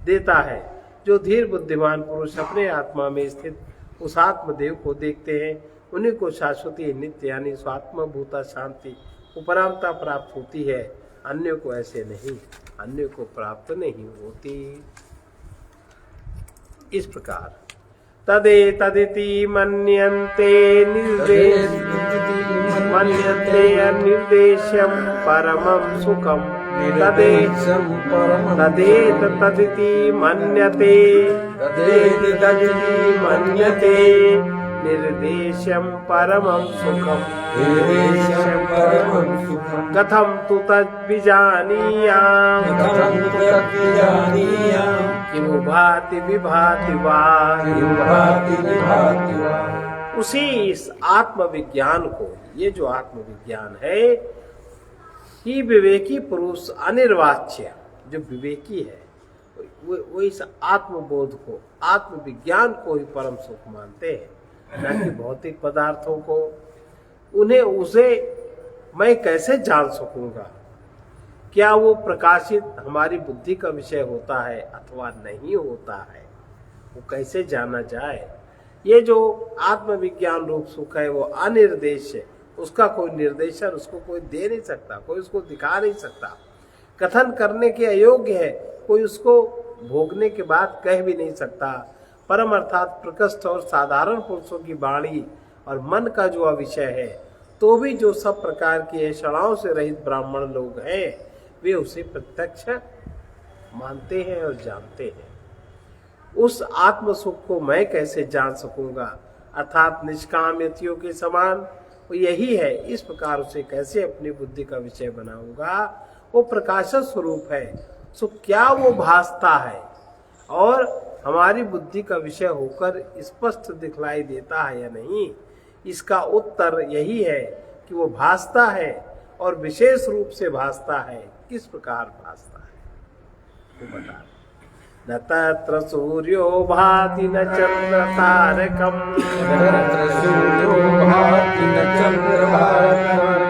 देता है, जो धीर बुद्धिमान पुरुष अपने आत्मा में स्थित उस आत्मदेव को देखते हैं, उन्हीं को शाश्वती नित्य यानी स्वात्मभूता शांति उपरामता प्राप्त होती है। अन्य को ऐसे नहीं, अन्य को प्राप्त नहीं होती। इस प्रकार तदे तदिति मन्यन्ते निर्देश्यम परमं सुखम तदेत तदिति मन्यते निर्देश्यम परमं सुखम कथम तु तद्विजानीयाम् किमु भाति विभाति वा। उसी इस आत्मविज्ञान को, ये जो आत्मविज्ञान है, ही विवेकी पुरुष अनिर्वाच्य जो विवेकी है, वो इस आत्मबोध को, आत्मविज्ञान को ही परम सुख मानते हैं, न कि भौतिक पदार्थों को। उन्हें उसे मैं कैसे जान सकूंगा? क्या वो प्रकाशित हमारी बुद्धि का विषय होता है अथवा नहीं होता है, वो कैसे जाना जाए? ये जो आत्मविज्ञान रूप सुख है वो अनिर्देश है, उसका कोई निर्देशन उसको कोई दे नहीं सकता, कोई उसको दिखा नहीं सकता, कथन करने के अयोग्य है, कोई उसको भोगने के बाद कह भी नहीं सकता। परम अर्थात प्रकृष्ट और साधारण पुरुषों की वाणी और मन का जो विषय है तो भी जो सब प्रकार की ऐषणाओं से रहित ब्राह्मण लोग हैं वे उसे प्रत्यक्ष मानते हैं और जानते हैं। उस आत्म सुख को मैं कैसे जान सकूंगा, अर्थात निष्काम यतियों के समान वो यही है। इस प्रकार उसे कैसे अपनी बुद्धि का विषय बनाऊंगा। वो प्रकाश स्वरूप है, सो क्या वो भासता है और हमारी बुद्धि का विषय होकर स्पष्ट दिखलाई देता है या नहीं। इसका उत्तर यही है कि वो भासता है और विशेष रूप से भासता है। किस प्रकार भासता है वो बता। न तत्र सूर्यो भाति न चंद्र तारकम, तत्र सूर्यो भाति न चंद्रभारतम्,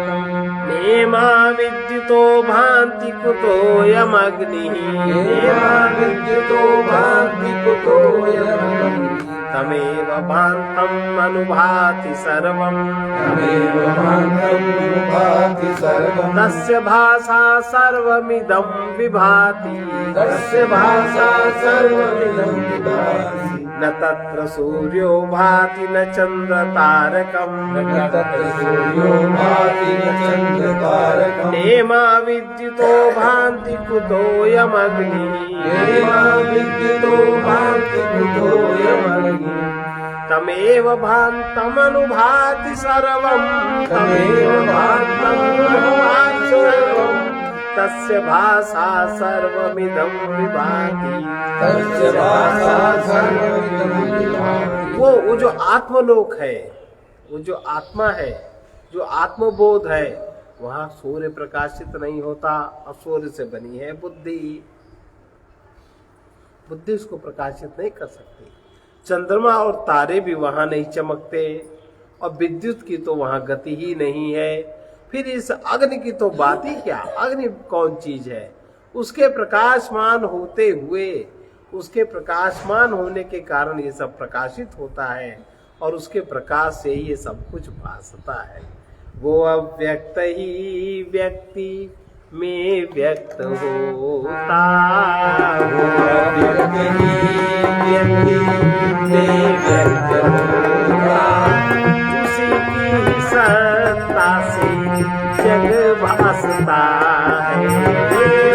नेमा विद्युतो भान्ति कुतोऽयमग्निः, नेमा विद्युतो भान्ति कुतोऽयमग्निः, तमेव भान्तम् अनुभाति सर्वम्, तमेव भान्तम् अनुभाति सर्वम्, तस्य भाषा सर्वमिदं विभाति, तस्य भाषा सर्वमिदं विभाति। न तत्र सूर्यो भाति न चंद्र तारकम्, न तत्र सूर्यो भाति न चन्द्रतारकम्, नेमा विद्युतो भान्ति कुतोऽयमग्निः, नेमा विद्युतो भान्ति कुतोऽयमग्निः, तमेव भान्तमनुभाति सर्वम्, तमेव भान्तमनुभाति सर्वम्, तस्य भाषा सर्वमिदं विभाति। तस्य भाषा सर्वमिदं विभाति। वो जो आत्मलोक है, वो जो आत्मा है, जो आत्मबोध है, वहां सूर्य प्रकाशित नहीं होता और सूर्य से बनी है बुद्धि। बुद्धि उसको प्रकाशित नहीं कर सकती। चंद्रमा और तारे भी वहां नहीं चमकते और विद्युत की तो वहां गति ही नहीं है। फिर इस अग्नि की तो बात ही क्या। अग्नि कौन चीज है। उसके प्रकाशमान होते हुए, उसके प्रकाशमान होने के कारण ये सब प्रकाशित होता है और उसके प्रकाश से ही ये सब कुछ भासता है। वो अव्यक्त ही व्यक्ति में व्यक्त होता, वो अव्यक्त ही व्यक्ति में व्यक्त होता, उसी की सत्ता से जग भासता है,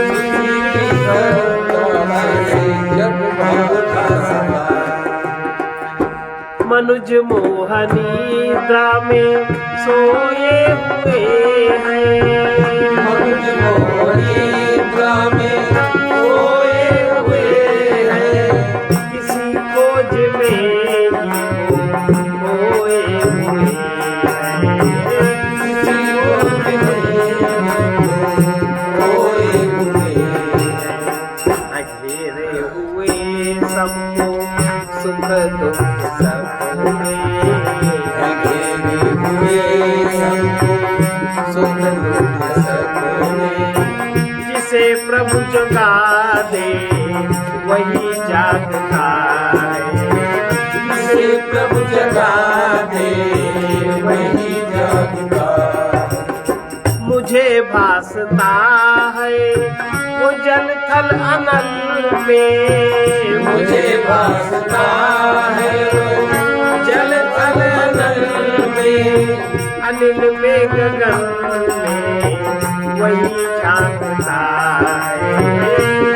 उसी की सत्ता से जग भासता है। मनुज मोहनी निद्रा में सोए हुए हैं, मनुज मोहनी निद्रा में सोए हुए हैं, किसी खोज में ही खोए हुए हैं, किसी खोज में खोए हुए हैं। घेरे हुए सबको सुख दुख सब में, घेरे हुए सबको सुख दुख सब में, जिसे प्रभु जगा दे वही जागता है, जिसे प्रभु जगा दे वही जागता। मुझे भासता है वो जल थल अनल में, मुझे भासता है जल थल अनल में, अनिल में गगन में वही झांकता है,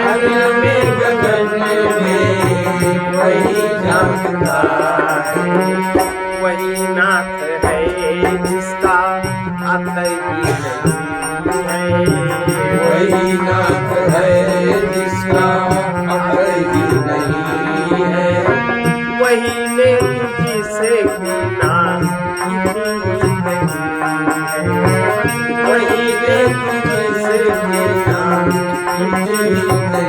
अनिल में गगन में वही झांकता है। वही नाथ है जिसका अंत ही नहीं है, वही नाथ है जिसका अंत ही नहीं है, वही नेत्र जिसे बिना किसी नहीं है, वही नेत्र जिसे बिना किसी नहीं है।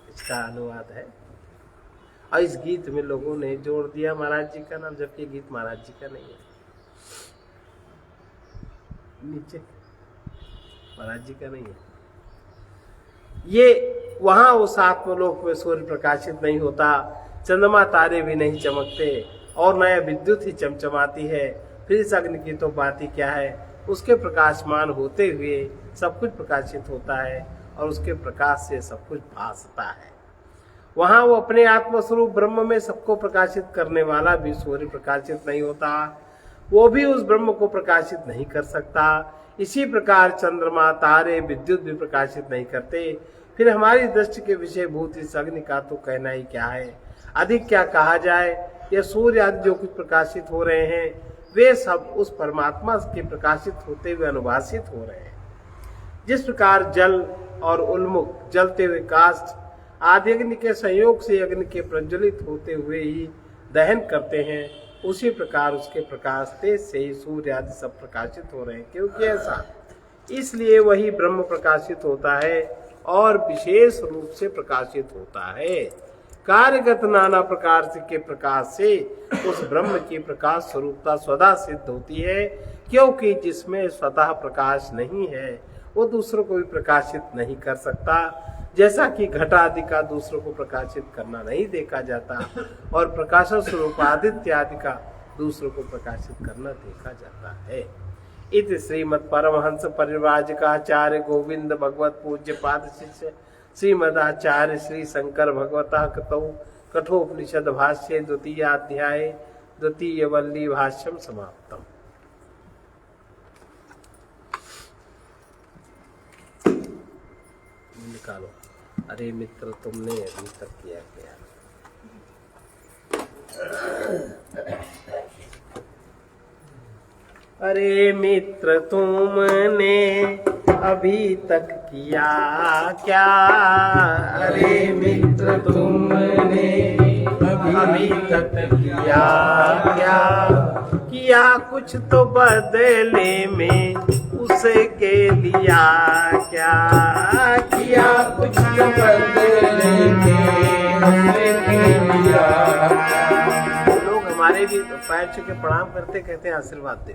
इसका अनुवाद है। और इस गीत में लोगों ने जोड़ दिया महाराज जी का नाम, जबकि गीत महाराज जी का नहीं है। नीचे महाराज जी का नहीं है। ये वहां उस आत्मलोक में सूर्य प्रकाशित नहीं होता, चंद्रमा तारे भी नहीं चमकते और नया विद्युत ही चमचमाती है। फिर इस अग्नि की तो बात ही क्या है। उसके प्रकाशमान होते हुए सब कुछ प्रकाशित होता है और उसके प्रकाश से सब कुछ भासता है। वहां वो अपने आत्मस्वरूप ब्रह्म में सबको प्रकाशित करने वाला भी सूर्य प्रकाशित नहीं होता, वो भी उस ब्रह्म को प्रकाशित नहीं कर सकता। इसी प्रकार चंद्रमा, तारे, विद्युत भी प्रकाशित नहीं करते। फिर हमारी दृष्टि के विषयभूत इस अग्नि का तो कहना ही क्या है, अधिक क्या कहा जाए। यह सूर्य आदि जो कुछ प्रकाशित हो रहे हैं वे सब उस परमात्मा के प्रकाशित होते हुए अनुभासित हो रहे हैं। जिस प्रकार जल और उल्मुख जलते हुए काष्ठ आदि अग्नि के संयोग से अग्नि के प्रज्वलित होते हुए ही दहन करते हैं, उसी प्रकार उसके प्रकाश तेज से ही सूर्य आदि सब प्रकाशित हो रहे हैं। क्योंकि ऐसा इसलिए वही ब्रह्म प्रकाशित होता है और विशेष रूप से प्रकाशित होता है। कार्यगत नाना प्रकार के प्रकाश से उस ब्रह्म की प्रकाश स्वरूपता स्वतः सिद्ध होती है, क्योंकि जिसमें स्वतः प्रकाश नहीं है वो दूसरों को भी प्रकाशित नहीं कर सकता। जैसा कि घट आदि का दूसरों को प्रकाशित करना नहीं देखा जाता और प्रकाश स्वरूप आदित्य आदि का दूसरों को प्रकाशित करना देखा जाता है। इति श्रीमद परमहंस परिव्राजकाचार्य गोविंद भगवत पूज्य पाद शिष्य श्रीमदाचार्य श्री शंकर भगवतः कृतौ कठोपनिषद भाष्ये द्वितीय अध्याय द्वितीय वल्ली भाष्यम समाप्तम। निकालो। अरे मित्र तुमने अभी तक किया क्या? अरे मित्र तुमने अभी तक किया क्या? अरे मित्र तुमने अभी तक किया क्या? किया कुछ तो बदले में उसके लिया क्या? किया कुछ तो बदले में उसके लिया क्या? लोग हमारे भी पैर छू के प्रणाम करते, कहते हैं आशीर्वाद दो।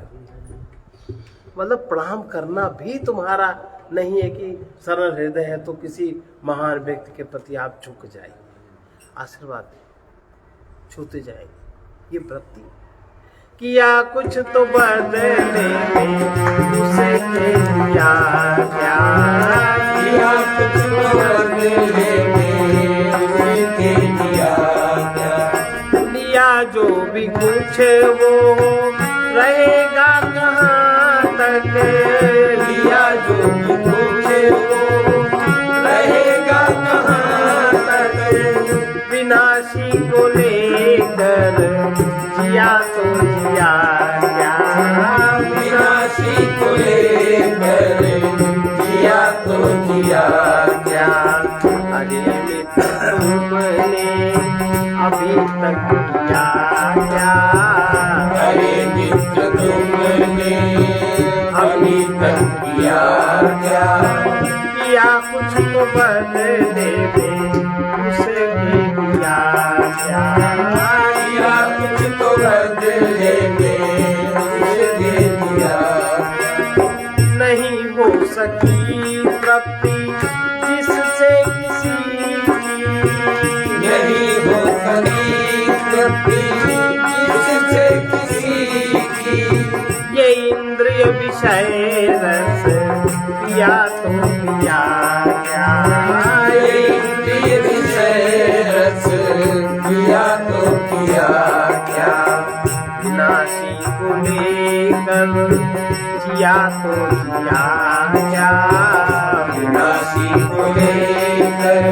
मतलब प्रणाम करना भी तुम्हारा नहीं है कि सरल हृदय है तो किसी महान व्यक्ति के प्रति आप झुक जाएंगे, आशीर्वाद छूते जाएंगे। ये वृत्ति किया कुछ तो बदले उसे किया क्या? किया कुछ तो बदले उसे किया क्या? लिया जो भी कुछ वो रहेगा कहाँ तक? लिया जो भी कुछ वो रहेगा कहाँ तक? विनाशी को लेकर जिया तो जिया क्या? विनाशी को लेकर जिया तो जिया क्या? अरे मित्र तुमने अभी तक किया क्या? अरे मित्र तुमने अभी तक किया क्या? किया कुछ तो बदले में उसे किया क्या? किया कुछ तो बदले में उसे किया। नहीं हो सकी तृप्ति जिससे किसी की, नहीं हो सकी तृप्ति जिससे किसी की। ये इंद्रिय विषय रस पिया तो पिया क्या? ये इंद्रिय विषय रस पिया तो पिया क्या? विनाशी को लेकर जिया तो जिया क्या? विनाशी को लेकर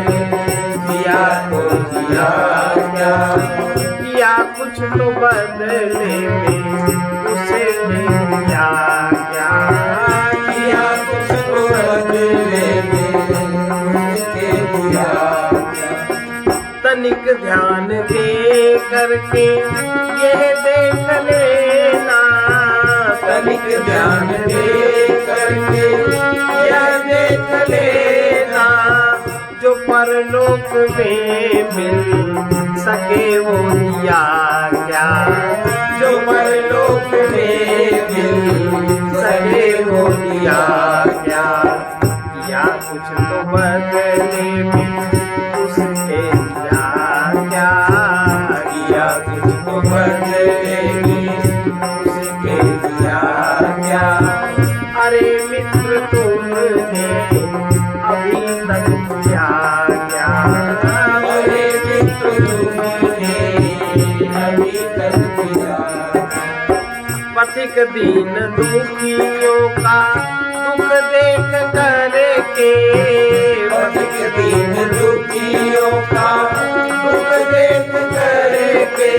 जिया तो जिया क्या? किया कुछ तो बदले में उसे किया क्या? किया कुछ तो बदले में उसे किया क्या? तनिक ध्यान दे करके ये देख लेना, तनिक ध्यान दे करके यह देख लेना, जो परलोक में मिल सके वो दिया क्या? जो परलोक में मिल सके वो दिया क्या? किया कुछ तो बदले में उसके दिया क्या? किया कुछ तो बदले में उसके दिया क्या? अरे मित्र तुमने अभी तक किया क्या? अरे दीन दुखियों का दुख देख करके, पथिक दीन दुखियों का दुख देख करके,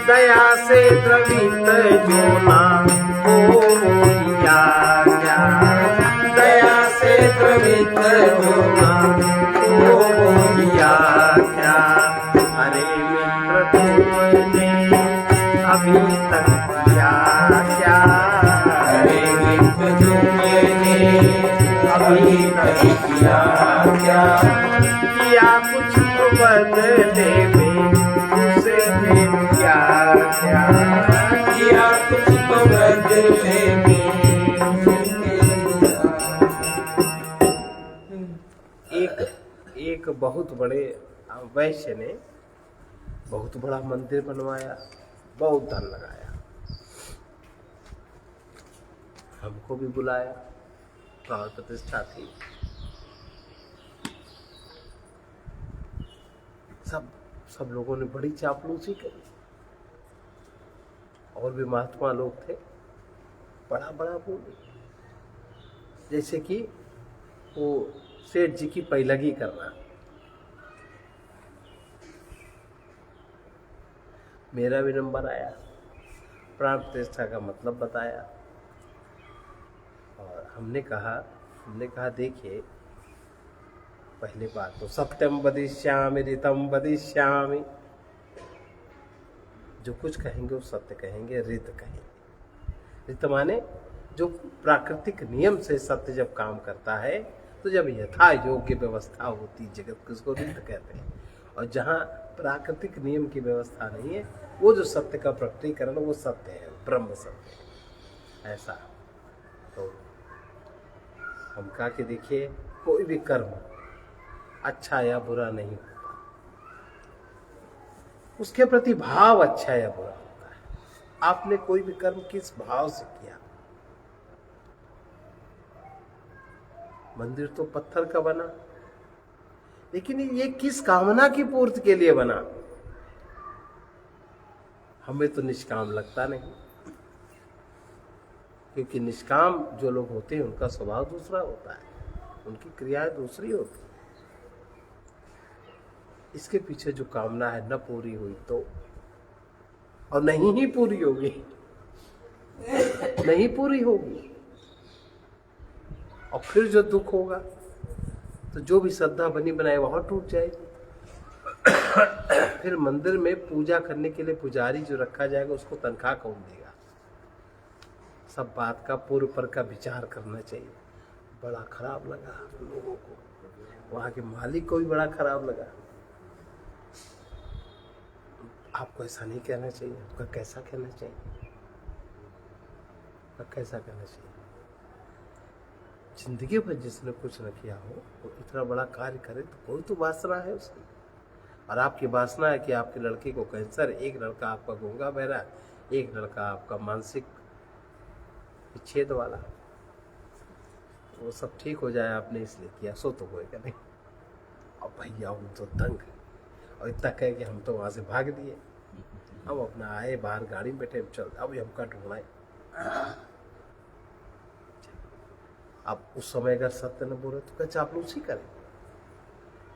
दया से द्रवित जो ना हो या क्या, दया से द्रवित जो ना हो या क्या। अरे मित्र तुमने अभी तक किया क्या, अरे मित्र तुमने अभी तक किया क्या, किया कुछ बदले में उसे दिया क्या, किया कुछ बदले में एक बहुत बड़े वैश्य ने बहुत बड़ा मंदिर बनवाया, बहुत धन लगाया, हमको भी बुलाया, प्राण प्रतिष्ठा थी, सब लोगों ने बड़ी चापलूसी करी, और भी महात्मा लोग थे, बड़ा बड़ा बोले, जैसे कि वो सेठ जी की पैलगी करना। मेरा भी नंबर आया, प्राण प्रतिष्ठा का मतलब बताया, और हमने कहा देखिए, पहली बात तो सत्यम वदिष्यामि ऋतम वदिष्यामि, जो कुछ कहेंगे वो सत्य कहेंगे, ऋत कहेंगे। ऋत माने जो प्राकृतिक नियम से सत्य जब काम करता है, तो जब यथा योग्य व्यवस्था होती जगत को, उसको ऋत कहते हैं। और जहाँ प्राकृतिक नियम की व्यवस्था नहीं है, वो जो सत्य का प्रकटीकरण वो सत्य है, ब्रह्म सत्य है। ऐसा तो हम कहा कि देखिए, कोई भी कर्म अच्छा या बुरा नहीं होता, उसके प्रति भाव अच्छा या बुरा होता है। आपने कोई भी कर्म किस भाव से किया। मंदिर तो पत्थर का बना, लेकिन ये किस कामना की पूर्ति के लिए बना। हमें तो निष्काम लगता नहीं, क्योंकि निष्काम जो लोग होते हैं उनका स्वभाव दूसरा होता है, उनकी क्रियाएं दूसरी होती है। इसके पीछे जो कामना है न पूरी हुई तो, और नहीं ही पूरी होगी, नहीं पूरी होगी, और फिर जो दुख होगा, तो जो भी श्रद्धा बनी बनाए वहां टूट जाएगी। फिर मंदिर में पूजा करने के लिए पुजारी जो रखा जाएगा, उसको तनख्वाह कौन देगा। सब बात का पूर्व पर का विचार करना चाहिए। बड़ा खराब लगा लोगों को, वहां के मालिक को भी बड़ा खराब लगा। आपको ऐसा नहीं कहना चाहिए, आपका कैसा कहना चाहिए, आपका कैसा कहना चाहिए। जिंदगी भर जिसने कुछ न किया हो, वो इतना बड़ा कार्य करे तो कोई तो वासना है उसकी। और आपकी वासना है कि आपके लड़के को कैंसर, एक लड़का आपका गूंगा बहरा, एक लड़का आपका मानसिक विच्छेद वाला, वो सब ठीक हो जाए आपने इसलिए किया, सो तो होएगा नहीं। और भैया हम तो दंग, और इतना कहे कि हम तो वहां से भाग दिए, हम अपना आए बाहर गाड़ी में बैठे, चल अब हमका ढूंढना है। अब उस समय अगर सत्य न बोले तो क्या चापलूसी करे।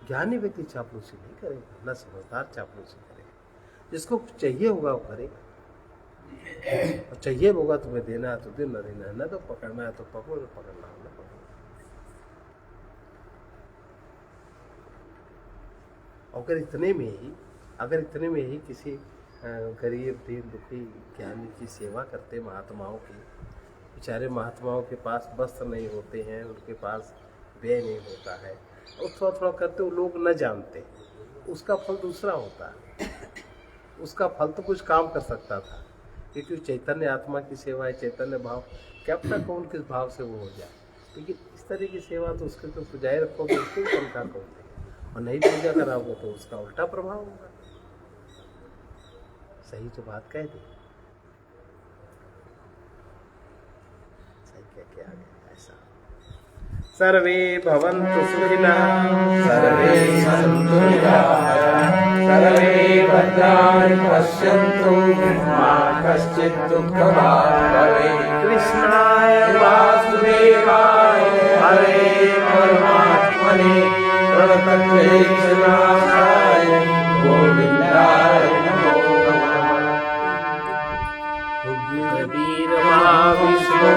ज्ञानी व्यक्ति चापलूसी नहीं करेगा, न समझदार चापलूसी करेगा। जिसको चाहिए होगा वो करेगा, और चाहिए होगा तुम्हें देना है तो दे, न देना है न तो पकड़ना है तो पकड़ो, न पकड़ना है न पकड़ो। अगर इतने में ही किसी गरीब दीन दुखी ज्ञानी की सेवा करते, महात्माओं की, बेचारे महात्माओं के पास वस्त्र नहीं होते हैं, उनके पास व्यय नहीं होता है, और थोड़ा थोड़ा करते वो लोग न जानते, उसका फल दूसरा होता है। उसका फल तो कुछ काम कर सकता था, क्योंकि चैतन्य आत्मा की सेवा है, चैतन्य भाव, क्या पता कौन किस भाव से वो हो जाए। लेकिन इस तरह की सेवा तो उसके तो पुजारी रखोगे, उसको भी तनख्वाह कौन देगा, और नहीं पूजा कराओगे तो उसका उल्टा प्रभाव होगा। सही तो बात कह दी, सही कह के आ गया ऐसा। सर्वे भवन्तु सुखिनः, सर्वे सन्तु निरामयाः, सर्वे भद्राणि पश्यन्तु, मा कश्चित् दुःखभाग् भवेत्। कृष्णाय वासुदेवाय हरे परमात्मने प्रणतक्लेशनाशाय गोविन्दाय नमो नमः। उग्रवीर महाविष्णु,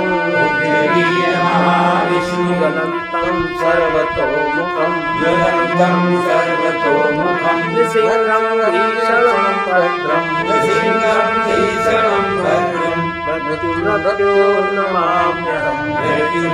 उग्रवीर महाविष्णु ज्वलन्तं सर्वतोमुखं, ज्वलन्तं सर्वतोमुखं, नृसिंहं भीषणं भद्रं, नृसिंहं भीषणं भद्रं, मृत्युर्नमाम्यहम्,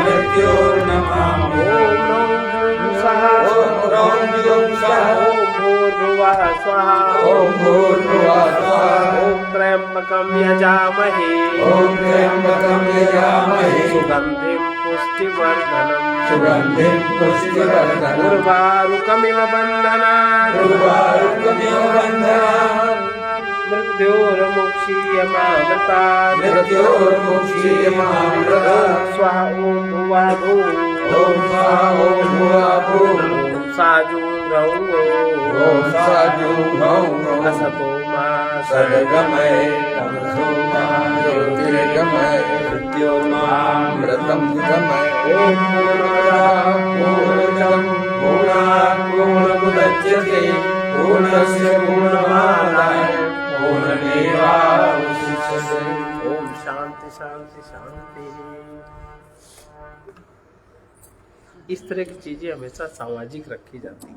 मृत्युर्नमामि। ॐ नौं जुं सः, ॐ ह्रौं जुं सः, ॐ भूर्भुवः स्वः, ॐ भूर्भुवः स्वः, ॐ त्र्यम्बकं यजामहे, ॐ त्र्यम्बकं यजामहे, सुगन्धिं पुष्टिवर्धनम्, सुगन्धिं पुष्टिवर्धनम्, उर्वारुकमिव बन्धनात्, उर्वारुकमिव बन्धनात्, मृत्योर्मुक्षीयमामृतात्, मृत्योर्मुक्षीयमामृतात्। स्वः ॐ भुवः भूः, ॐ स्वाहा ॐ भुवः भूः, साजूं रौं ॐ साजूं हौं असतो मा सद्गमय तमसो मा ज्योतिर्गमय मृत्योर्मामृतं गमय। ॐ पूर्णमदः पूर्णमिदं पूर्णात् पूर्णमुदच्यते पूर्णस्य पूर्णमादाय पूर्णमेवावशिष्यते। ओम शांति शांति शांति। इस तरह की चीजें हमेशा सामाजिक रखी जाती है।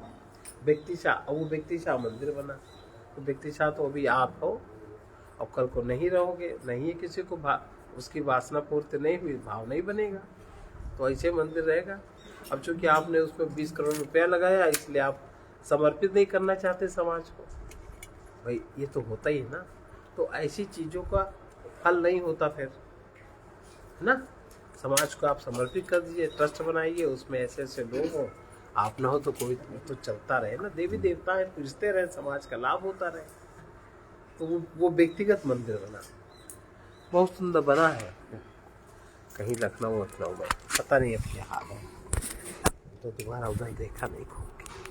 वो व्यक्ति शाह मंदिर बना, तो व्यक्ति शाह तो अभी आप हो और कल को नहीं रहोगे, नहीं किसी को उसकी वासना पूर्ति नहीं हुई, भाव नहीं बनेगा, तो ऐसे मंदिर रहेगा। अब चूंकि आपने उसमें 20 करोड़ रुपया लगाया, इसलिए आप समर्पित नहीं करना चाहते समाज को, भाई ये तो होता ही है ना। तो ऐसी चीजों का फल नहीं होता फिर, है ना। समाज को आप समर्पित कर दीजिए, ट्रस्ट बनाइए, उसमें ऐसे ऐसे लोग हो, आप ना हो तो कोई तो चलता रहे ना, देवी देवता है पूजते रहे, समाज का लाभ होता रहे। तो वो व्यक्तिगत मंदिर बना, बहुत सुंदर बना है। कहीं लखनऊ में पता नहीं अब क्या हाल है, तो दोबारा उधर देखा नहीं को।